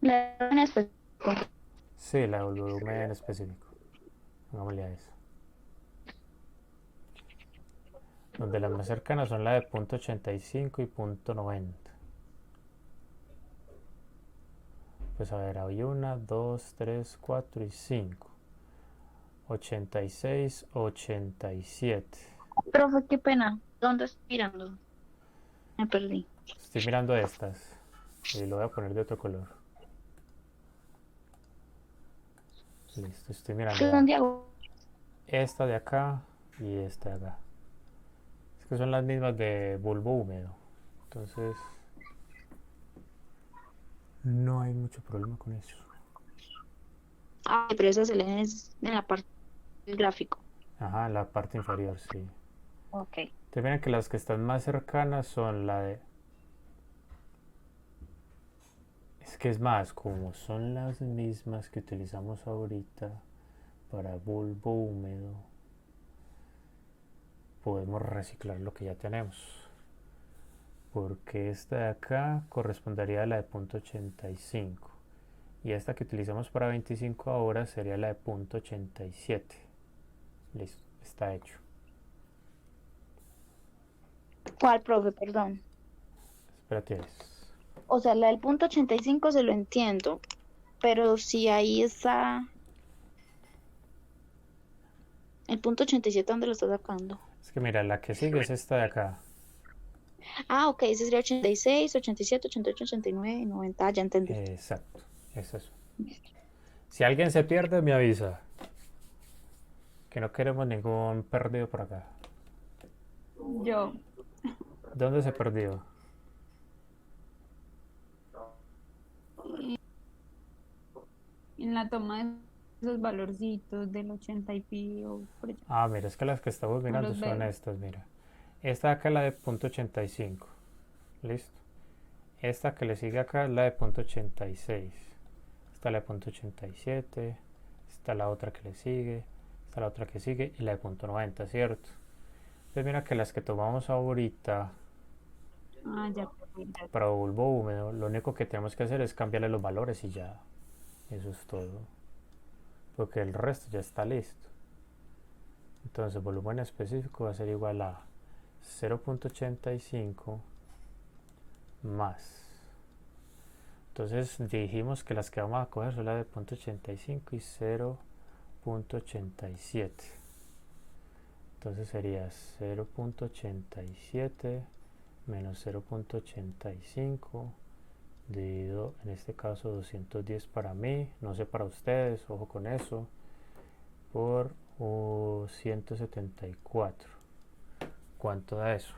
La volumen específico. Sí, la de volumen específico. Hagámosle a eso. Donde las más cercanas son la de .85 y .90. Pues a ver, hay 1, 2, 3, 4 y 5. 86, 87. Profe, qué pena. ¿Dónde estoy mirando? Me perdí. Estoy mirando estas. Y lo voy a poner de otro color. Listo, estoy mirando. ¿Qué dónde hago? Esta de acá y esta de acá. Es que son las mismas de bulbo húmedo. Entonces no hay mucho problema con eso. Ah, pero esa se lee en la parte del gráfico. Ajá, la parte inferior, sí. Ok. Te miren que las que están más cercanas son la de... Es que es más, como son las mismas que utilizamos ahorita para bulbo húmedo, podemos reciclar lo que ya tenemos. Porque esta de acá correspondería a la de .85 y esta que utilizamos para 25 ahora sería la de .87. Listo, está hecho. ¿Cuál, profe? Perdón. Espérate. O sea, la del punto 85 se lo entiendo, pero si ahí está el punto 87, ¿dónde lo está sacando? Es que mira, la que sigue es esta de acá. Ah, ok, ese sería 86, 87, 88, 89, 90, ya entendí. Exacto, es eso. Si alguien se pierde, me avisa. Que no queremos ningún perdido por acá. Yo. ¿Dónde se perdió? En la toma de esos valorcitos del 80 y pico. Por allá. Ah, mira, es que las que estamos mirando los son veo. estas, mira. Esta de acá es la de .85. Listo. Esta que le sigue acá es la de .86. Esta es la de .87. Esta es la otra que le sigue. Esta es la otra que sigue. Y la de .90, ¿cierto? Entonces mira que las que tomamos ahorita Ah, ya. para bulbo húmedo, lo único que tenemos que hacer es cambiarle los valores y ya. Eso es todo. Porque el resto ya está listo. Entonces volumen específico va a ser igual a 0.85 más. Entonces dijimos que las que vamos a coger son las de 0.85 y 0.87. Entonces sería 0.87 menos 0.85 dividido, en este caso 210 para mí, no sé para ustedes, ojo con eso, por 174. ¿Cuánto da eso?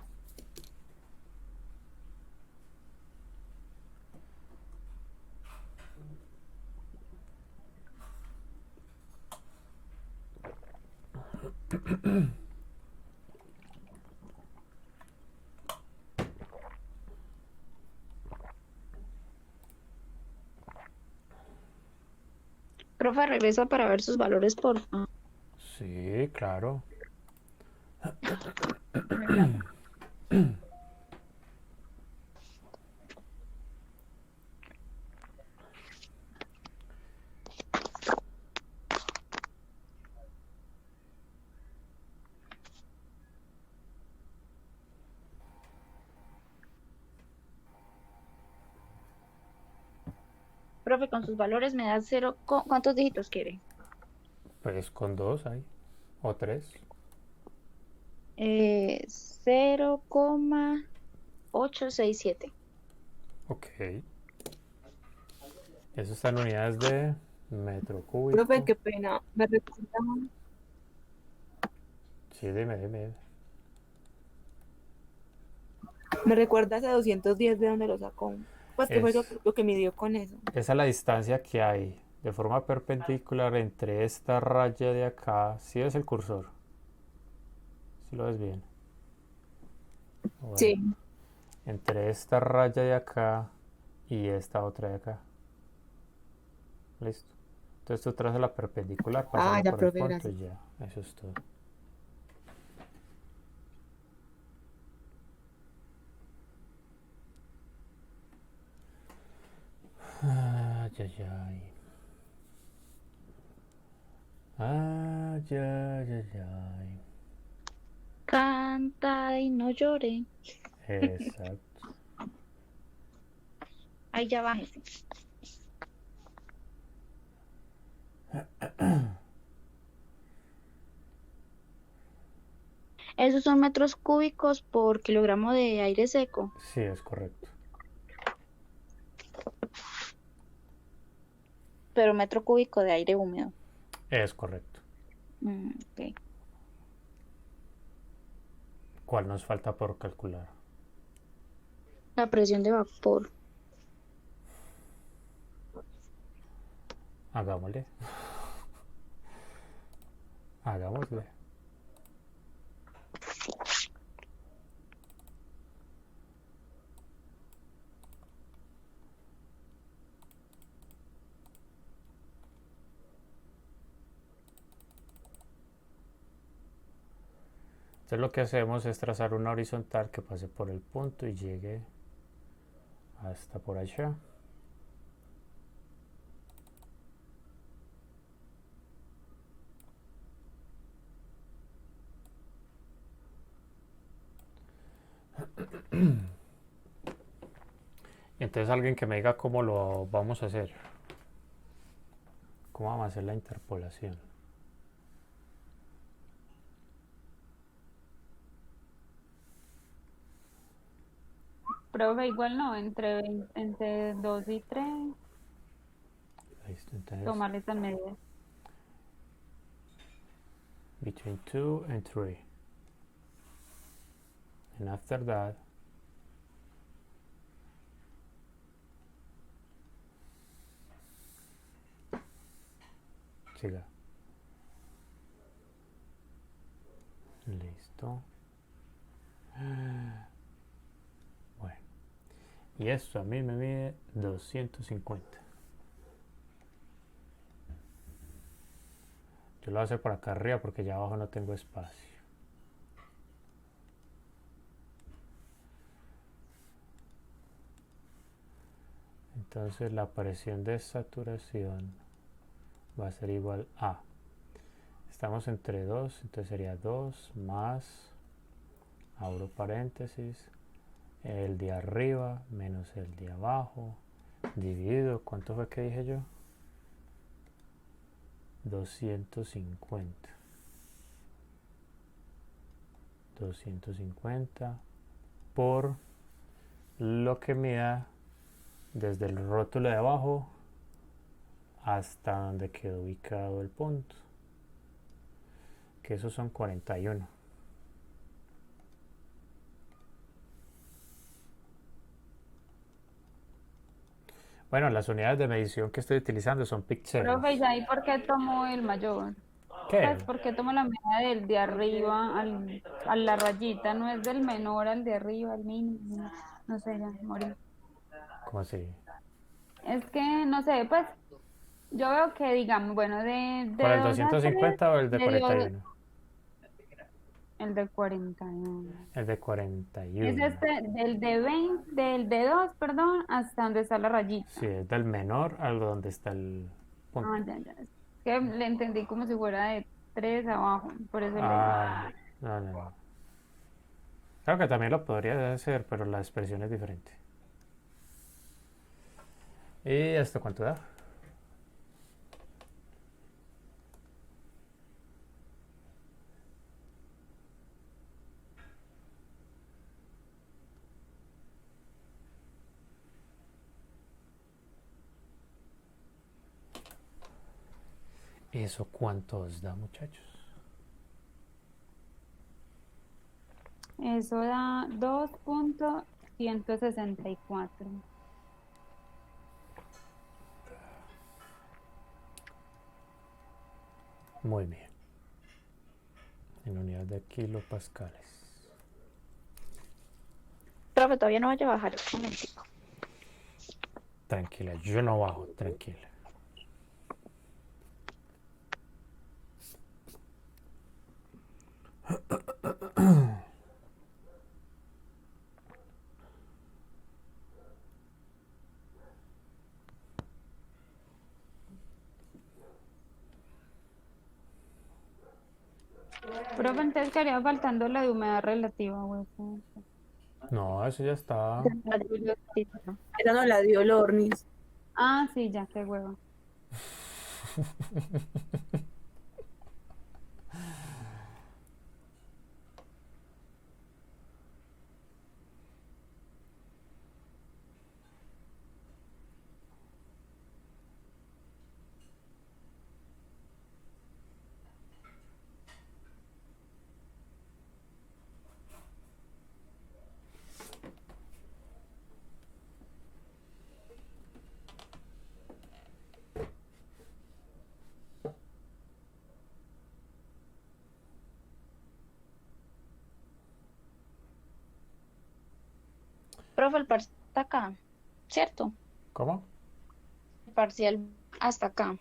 Profe, regresa para ver sus valores, por favor. Sí, claro. Profe, con sus valores me da cero. ¿Cuántos dígitos quiere? Pues con 2 hay, o 3. 0,867. Ok. Eso está en unidades de metro Profe, cúbico. qué pena. Sí, dime. Me recuerda ese 210 de dónde lo sacó. Pues que fue Es, lo que midió con eso. esa es la distancia que hay de forma perpendicular entre esta raya de acá. ¿Sí ves el cursor? ¿Sí lo ves bien? Bueno, Sí. entre esta raya de acá y esta otra de acá. Listo. Entonces tú trazas la perpendicular Ah, pasando ya, por el profe, punto gracias. y ya. Eso es todo. Ay, ay, ay. Ay, ay, ay, ay. Canta y no llore. Exacto. Ahí ya bájese. Esos son metros cúbicos por kilogramo de aire seco. Sí, es correcto. Pero metro cúbico de aire húmedo. Es correcto. Ok. ¿Cuál nos falta por calcular? La presión de vapor. Hagámosle. Hagámosle. Entonces lo que hacemos es trazar una horizontal que pase por el punto y llegue hasta por allá. Entonces alguien que me diga cómo lo vamos a hacer. ¿Cómo vamos a hacer la interpolación? Profe, igual no, entre 2 y 3, Listo, entonces tomarles las medidas. between 2 and 3. And after that, siga. Listo. Bueno. Y esto a mí me mide 250. Yo lo voy a hacer por acá arriba porque ya abajo no tengo espacio. Entonces la presión de saturación va a ser igual a, estamos entre 2, entonces sería 2 más, abro paréntesis, el de arriba menos el de abajo, dividido, ¿cuánto fue que dije yo? 250. 250 por lo que me da desde el rótulo de abajo hasta donde quedó ubicado el punto, que esos son 41. Bueno, las unidades de medición que estoy utilizando son píxeles. Profe, ¿y ahí por qué tomo el mayor? ¿Qué? Pues, ¿por qué tomo la medida del de arriba a la rayita? No es del menor al de arriba, al mínimo. No sé, ya morí. ¿Cómo así? Es que, no sé, pues, yo veo que, digamos, bueno, ¿Con de el 2 a 3 250 o el de le dio 41? el de 41. El de Es 41. del de 2, perdón, hasta donde está la rayita. Sí, es del menor a donde está el punto. Ah, ya. Es que le entendí como si fuera de 3 abajo, por eso le digo. Ah, no. Claro que también lo podría hacer, pero la expresión es diferente. ¿Y esto cuánto da? ¿Eso cuánto os da, muchachos? Eso da 2.164. Muy bien. En unidad de kilopascales. Profe, todavía no vaya a bajar. Un momentico. Tranquila, yo no bajo, tranquila. Profe, entonces quedaría faltando la de humedad relativa, güey. No, eso ya está. Esa no la dio Lornis. Ah, sí, ya, qué huevo. Profe, el parcial está acá, ¿cierto? ¿Cómo? El parcial hasta acá.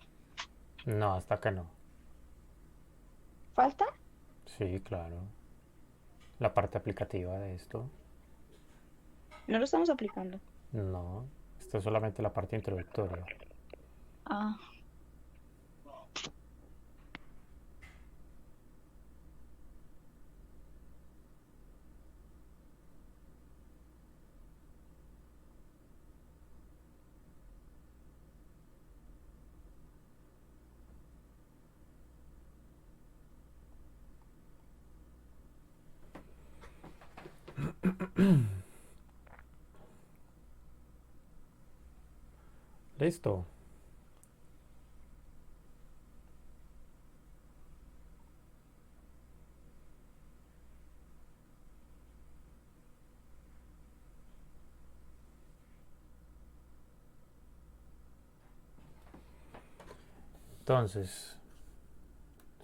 No, hasta acá no. ¿Falta? Sí, claro. La parte aplicativa de esto. No lo estamos aplicando. No, esto es solamente la parte introductoria. Ah, Listo. Entonces,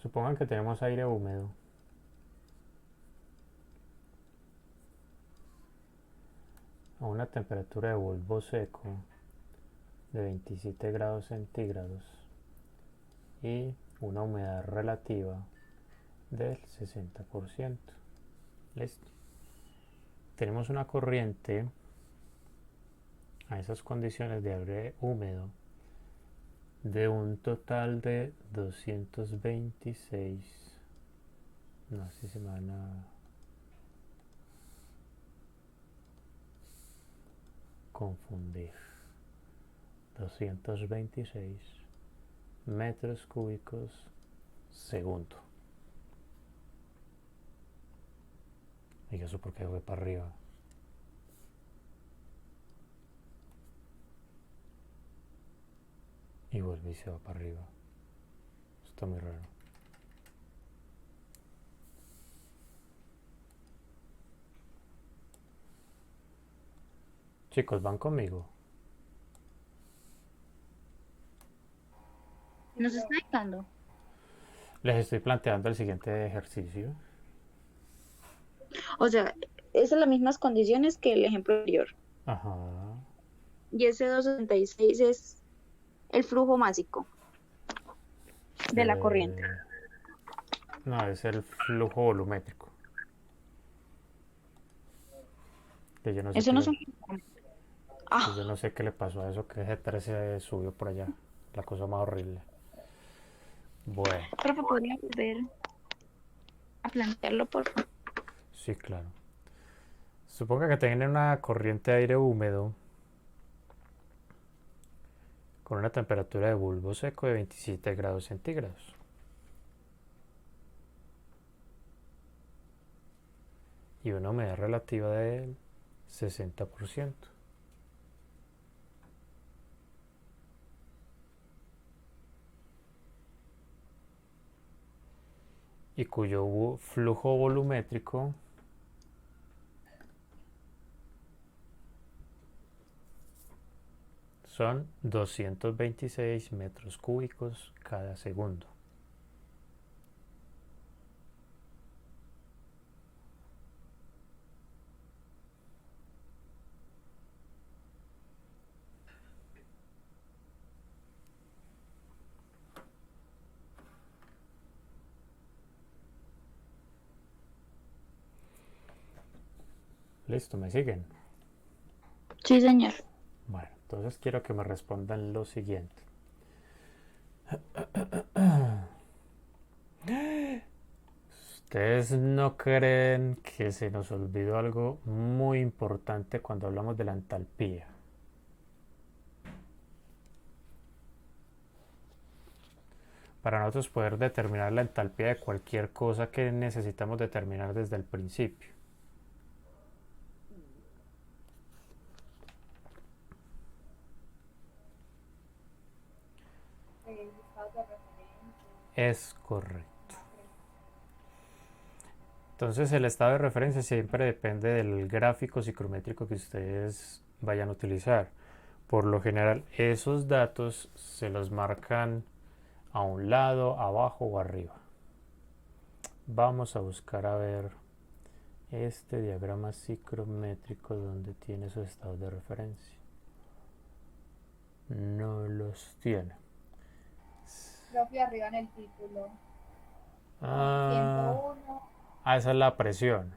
supongan que tenemos aire húmedo. A una temperatura de bulbo seco de 27 grados centígrados y una humedad relativa del 60%. Listo. Tenemos una corriente a esas condiciones de aire húmedo de un total de 226. No, si se me van a confundir. 226 metros cúbicos segundo. ¿Y eso por qué fue para arriba? y vuelve y se va para arriba. Está muy raro. Chicos, ¿van conmigo? Nos está dictando. Les estoy planteando el siguiente ejercicio. O sea, esas son las mismas condiciones que el ejemplo anterior. Ajá. Y ese 276 es el flujo másico de la corriente. No, es el flujo volumétrico. Que yo no sé Eso qué no le- son. Ah, que yo no sé qué le pasó a eso, que ese 13 subió por allá. La cosa más horrible. Bueno, profe, ¿podría volver a plantearlo, por favor? sí, claro. Suponga que tienen una corriente de aire húmedo con una temperatura de bulbo seco de 27 grados centígrados. Y una humedad relativa del 60%. Y cuyo flujo volumétrico son 226 metros cúbicos cada segundo. Listo, ¿me siguen? Sí, señor. Bueno, entonces quiero que me respondan lo siguiente. ¿Ustedes no creen que se nos olvidó algo muy importante cuando hablamos de la entalpía? Para nosotros poder determinar la entalpía de cualquier cosa que necesitamos determinar desde el principio. Estados de referencia. Es correcto. Entonces el estado de referencia siempre depende del gráfico psicométrico que ustedes vayan a utilizar. Por lo general, esos datos se los marcan a un lado, abajo o arriba. Vamos a buscar a ver este diagrama psicométrico donde tiene sus estados de referencia. No los tiene. Profe, arriba en el título. Ah, 101. esa es la presión,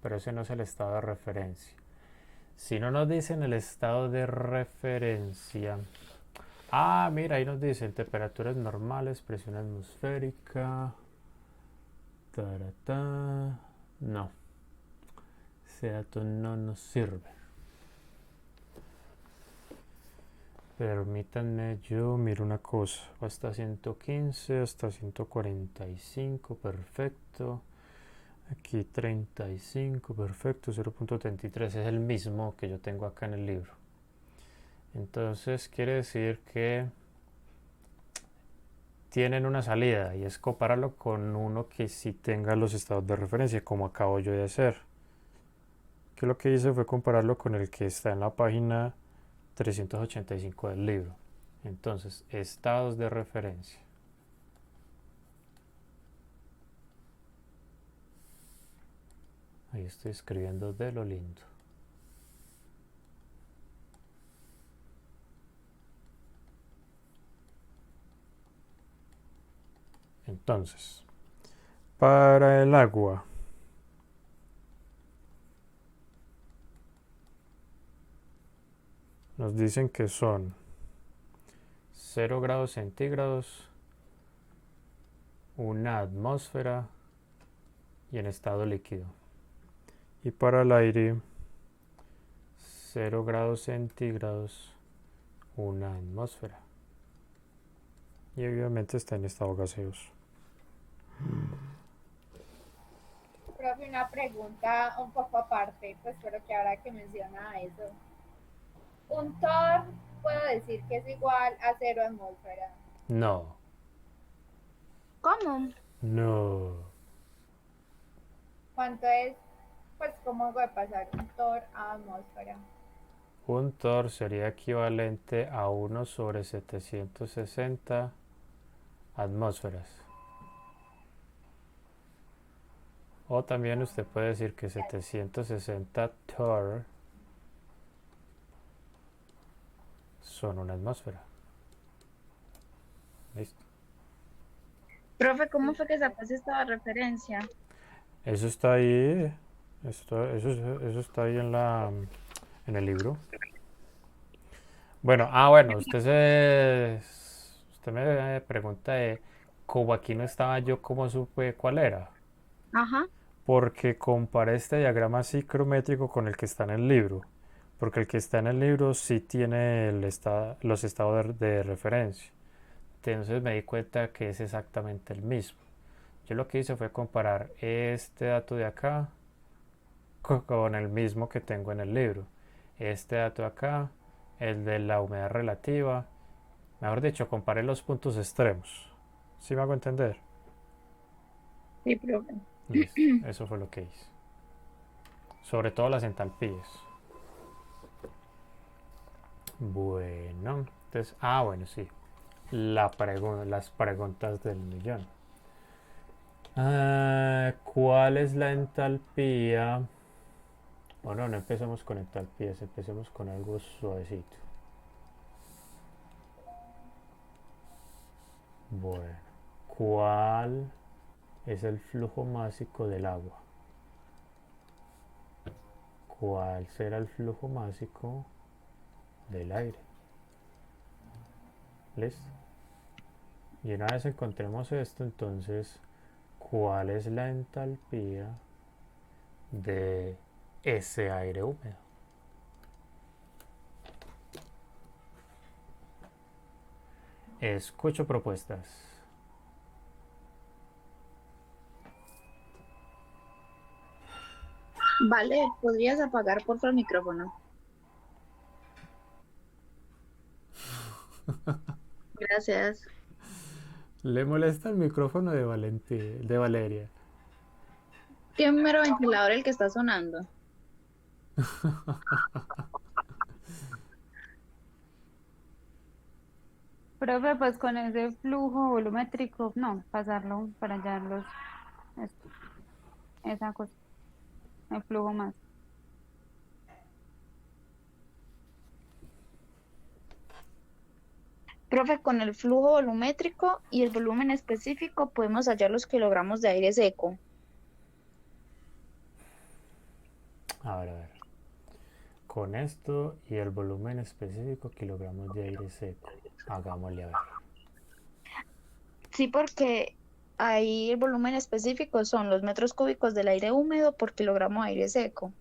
pero ese no es el estado de referencia. Si no nos dicen el estado de referencia. Ah, mira, ahí nos dicen temperaturas normales, presión atmosférica. Taratá. No, ese dato no nos sirve. Permítanme, yo miro una cosa. Hasta 115, hasta 145, perfecto. Aquí 35, perfecto. 0.33 es el mismo que yo tengo acá en el libro. Entonces quiere decir que tienen una salida y es compararlo con uno que sí tenga los estados de referencia, como acabo yo de hacer. Que lo que hice fue compararlo con el que está en la página 385 del libro. Entonces, estados de referencia. Ahí estoy escribiendo de lo lindo. Entonces, para el agua, nos dicen que son 0 grados centígrados, una atmósfera y en estado líquido. Y para el aire, 0 grados centígrados, una atmósfera. Y obviamente está en estado gaseoso. Profe, una pregunta un poco aparte, pues pero que ahora que menciona eso. Un TOR puedo decir que es igual a 0 atmósferas. No, ¿Cómo? no. ¿Cuánto es? Pues, ¿cómo voy a pasar un Thor a atmósfera? Un Thor sería equivalente a 1 sobre 760 atmósferas. O también usted puede decir que 760 Thor son una atmósfera. ¿Listo? Profe, ¿cómo fue que sacaste esta referencia? Eso está ahí. Eso está ahí en el libro. Bueno, bueno, usted me pregunta de como aquí no estaba yo, ¿cómo supe cuál era? Ajá. Porque comparé este diagrama psicométrico con el que está en el libro. Porque el que está en el libro sí tiene los estados de referencia. Entonces me di cuenta que es exactamente el mismo. Yo lo que hice fue comparar este dato de acá con el mismo que tengo en el libro. Este dato de acá, el de la humedad relativa. Mejor dicho, comparé los puntos extremos. ¿Sí me hago entender? Sí, profe. Listo, eso fue lo que hice. Sobre todo las entalpías. Bueno, entonces, bueno, sí. Las preguntas del millón. ¿Cuál es la entalpía? O no empecemos con entalpías, empecemos con algo suavecito. Bueno, ¿cuál es el flujo másico del agua? ¿Cuál será el flujo másico del aire? ¿Listo? Y una vez encontremos esto, entonces, ¿cuál es la entalpía de ese aire húmedo? Escucho propuestas. Vale, ¿podrías apagar por favor el micrófono? Gracias. ¿Le molesta el micrófono de Valeria? ¿Qué mero ventilador el que está sonando? Profe, pues con ese flujo volumétrico, no, pasarlo para allá esto, esa cosa, el flujo más. Profe, con el flujo volumétrico y el volumen específico podemos hallar los kilogramos de aire seco. A ver. Con esto y el volumen específico, kilogramos de aire seco. Hagámosle a ver. Sí, porque ahí el volumen específico son los metros cúbicos del aire húmedo por kilogramo de aire seco.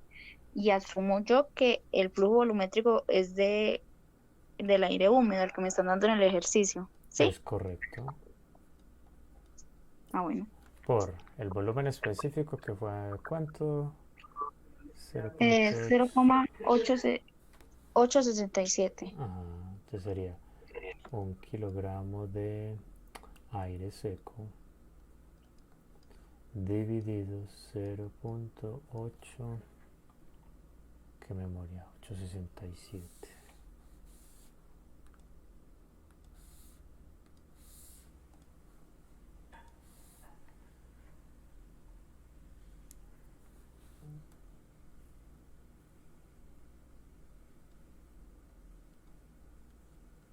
Y asumo yo que el flujo volumétrico es del aire húmedo, el que me están dando en el ejercicio. ¿Sí? Es correcto. Ah, bueno. Por el volumen específico que fue, ¿cuánto? 0.8. 0,867. Ajá, entonces sería 1 kilogramo de aire seco dividido 0.8. ¿Qué memoria? 867.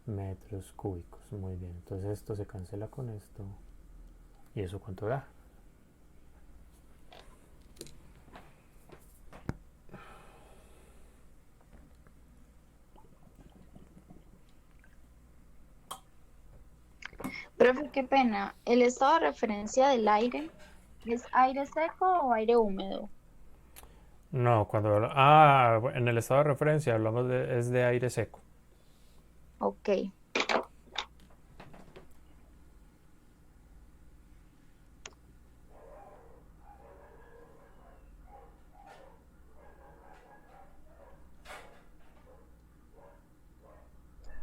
Metros cúbicos, muy bien. Entonces esto se cancela con esto. ¿Y eso cuánto da? Profe, qué pena. ¿El estado de referencia del aire es aire seco o aire húmedo? No, en el estado de referencia hablamos es de aire seco. Ok.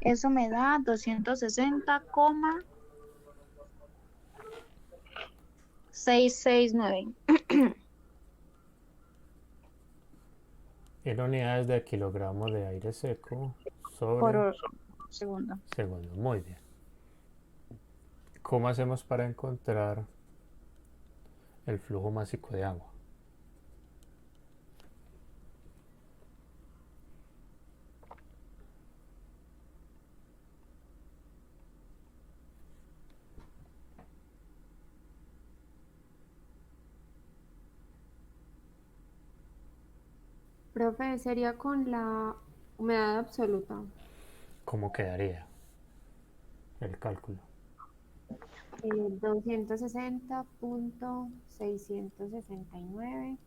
Eso me da 260,669 En unidades de kilogramos de aire seco sobre por segundo. segundo. Muy bien. ¿Cómo hacemos para encontrar el flujo másico de agua? Profe, sería con la humedad absoluta. ¿Cómo quedaría el cálculo? 260.669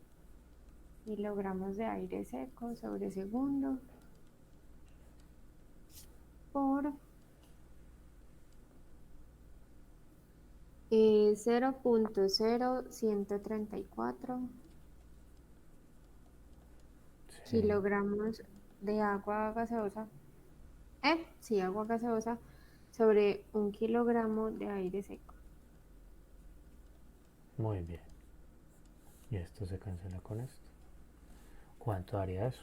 kilogramos de aire seco sobre segundo por 0.0134 Sí, kilogramos de agua gaseosa. Sí, agua gaseosa sobre 1 kilogramo de aire seco. muy bien. Y esto se cancela con esto. ¿Cuánto daría eso?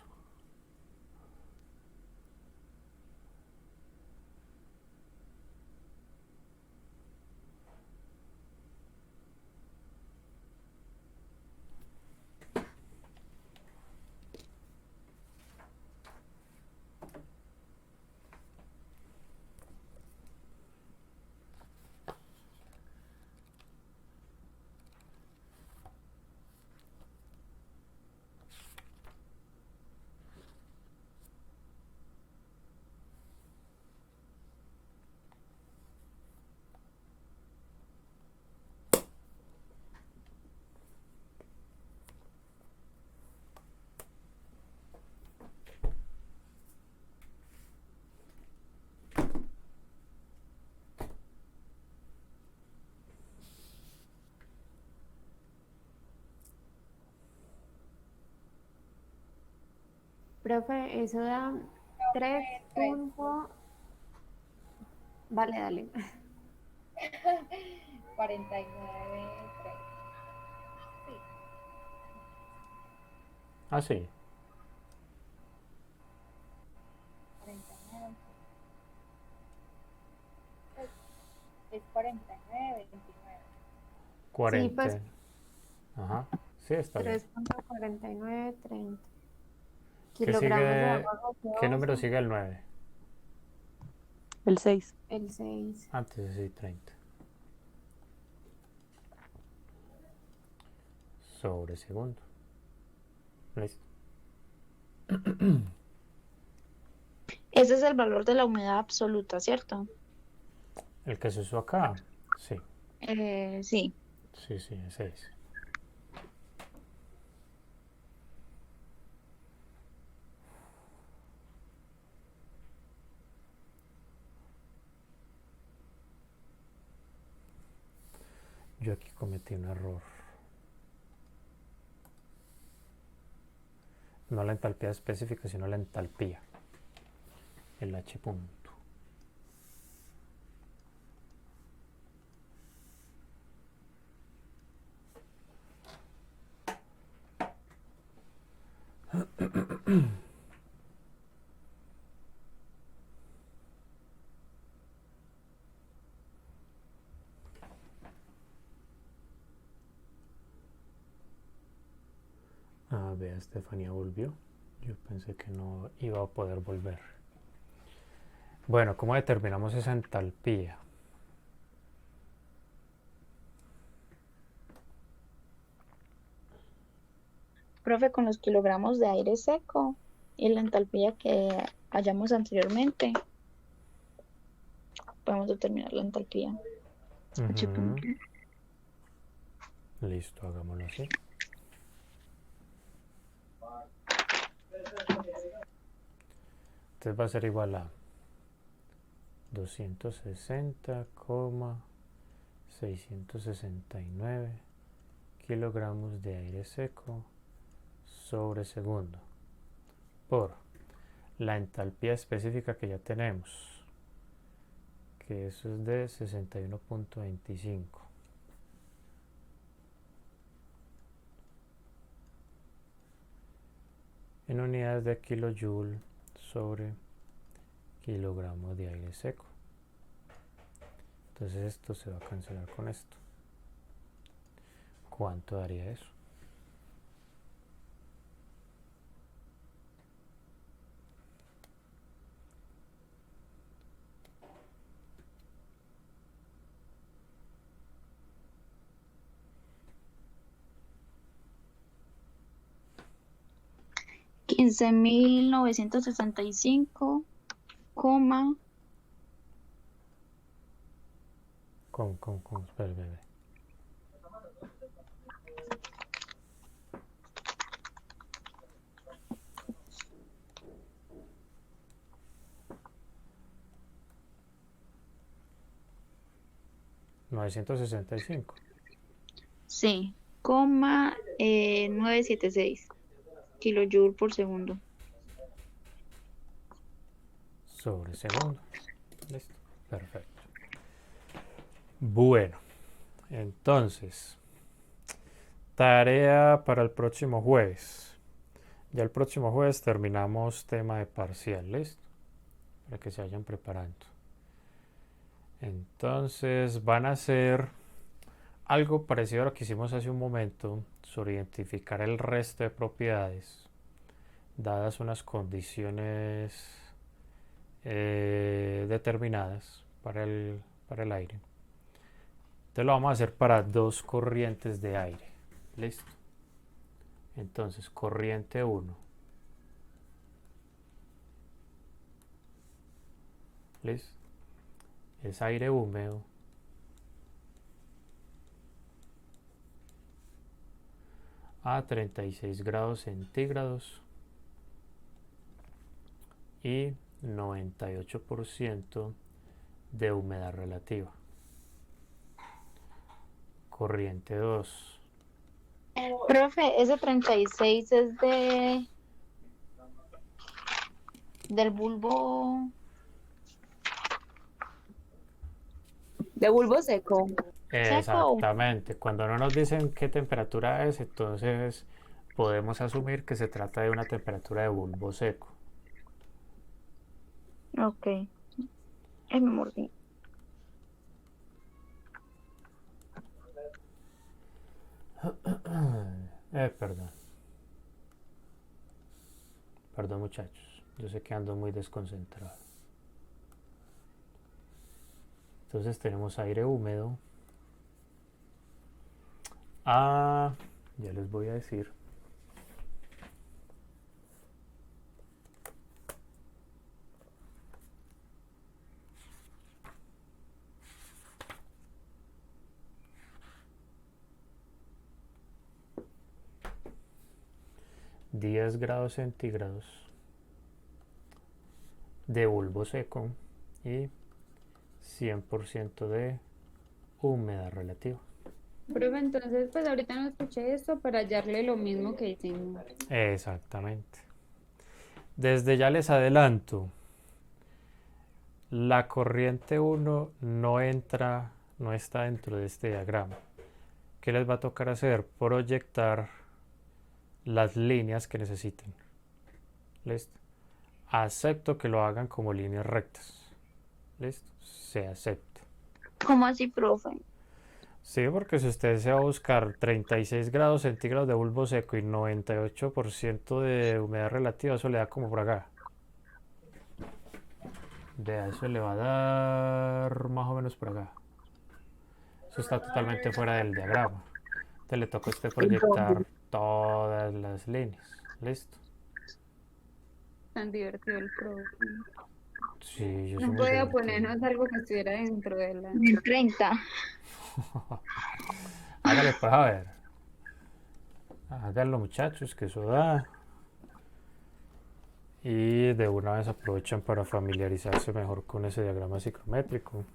Profe, eso da 3 punto... Vale, dale. 49, 30. Sí, Ah, sí. 49. Es 49, 29. 40. Sí, pues Ajá. Sí, está bien. 3.4930 ¿Qué kilogramos de sigue? agua ¿Qué número gaseosa. sigue el 9? El 6. El 6. Antes sí, 30. Sobre segundo. Listo. Ese es el valor de la humedad absoluta, ¿cierto? El que se usó acá. Sí, Sí. sí, sí, ese es. Yo aquí cometí un error. No la entalpía específica, sino la entalpía. El H punto. Ah, vea, Estefanía volvió. Yo pensé que no iba a poder volver. Bueno, ¿cómo determinamos esa entalpía? Profe, con los kilogramos de aire seco y la entalpía que hallamos anteriormente, podemos determinar la entalpía. H punto. Listo, hagámoslo así. Entonces va a ser igual a 260,669 kilogramos de aire seco sobre segundo por la entalpía específica que ya tenemos, que eso es de 61.25. En unidades de kilojoule sobre kilogramo de aire seco. Entonces esto se va a cancelar con esto. ¿Cuánto daría eso? $15,965, Espera, bebé. $965 sí, 976 kilojoule por segundo. sobre segundo. Listo. Perfecto. Bueno, entonces, tarea para el próximo jueves. Ya el próximo jueves terminamos tema de parcial, ¿listo? Para que se vayan preparando. Entonces van a hacer algo parecido a lo que hicimos hace un momento sobre identificar el resto de propiedades dadas unas condiciones determinadas para el aire. Entonces lo vamos a hacer para dos corrientes de aire. Listo. Entonces, corriente 1. ¿Listo? Es aire húmedo a 36 grados centígrados y 98% de humedad relativa. Corriente 2. Profe, ese 36 es del bulbo. De bulbo seco. Exactamente. Cuando no nos dicen qué temperatura es, entonces podemos asumir que se trata de una temperatura de bulbo seco. Ok. Ay, me mordí. Perdón. Perdón, muchachos. Yo sé que ando muy desconcentrado. Entonces tenemos aire húmedo. Ya les voy a decir. ...10 grados centígrados de bulbo seco y 100% de humedad relativa. Profe, entonces, pues ahorita no escuché esto para hallarle lo mismo que hicimos. Exactamente. Desde ya les adelanto, la corriente 1 no está dentro de este diagrama. ¿Qué les va a tocar hacer? Proyectar las líneas que necesiten. ¿Listo? Acepto que lo hagan como líneas rectas. ¿Listo? Se acepta. ¿Cómo así, profe? Sí, porque si usted se va a buscar 36 grados centígrados de bulbo seco y 98% de humedad relativa, eso le da como por acá. Vea, eso le va a dar más o menos por acá. Eso está totalmente fuera del diagrama. Entonces le toca a usted proyectar todas las líneas. ¿Listo? Tan divertido el profe. Sí, yo soy No muy podía divertido. ponernos algo que estuviera dentro de la... Del 30. Hágale pues, a ver. Háganlo, muchachos, que eso da. Y de una vez aprovechan para familiarizarse mejor con ese diagrama psicométrico.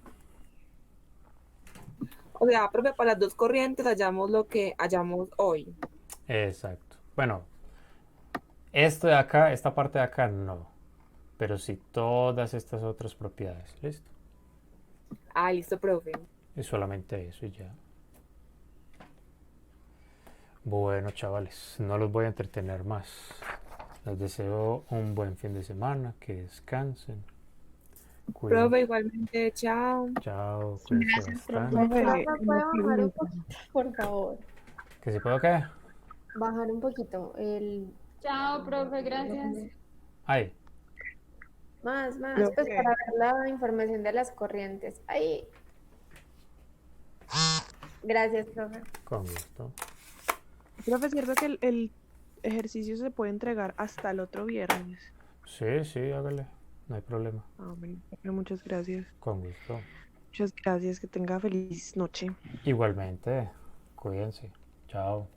O sea, profe, para las dos corrientes hallamos lo que hallamos hoy. Exacto. Bueno, esto de acá, esta parte de acá no. Pero sí todas estas otras propiedades. ¿Listo? Ah, listo, profe. Y solamente eso y ya. Bueno, chavales, no los voy a entretener más. Les deseo un buen fin de semana, que descansen. Cuídense. Profe, igualmente, chao. Chao, cuídense Gracias, profe. bastante. Profe, ¿puede bajar un poquito, por favor? ¿Que si puedo qué? Bajar un poquito. El... Chao, profe, gracias. Ay, Más, Profe. pues para ver la información de las corrientes. Ahí. Gracias, profe. con gusto. Profe, es cierto que el ejercicio se puede entregar hasta el otro viernes. Sí, sí, hágale. No hay problema. Ah, bueno, profe, muchas gracias. Con gusto. Muchas gracias. Que tenga feliz noche. Igualmente, cuídense. Chao.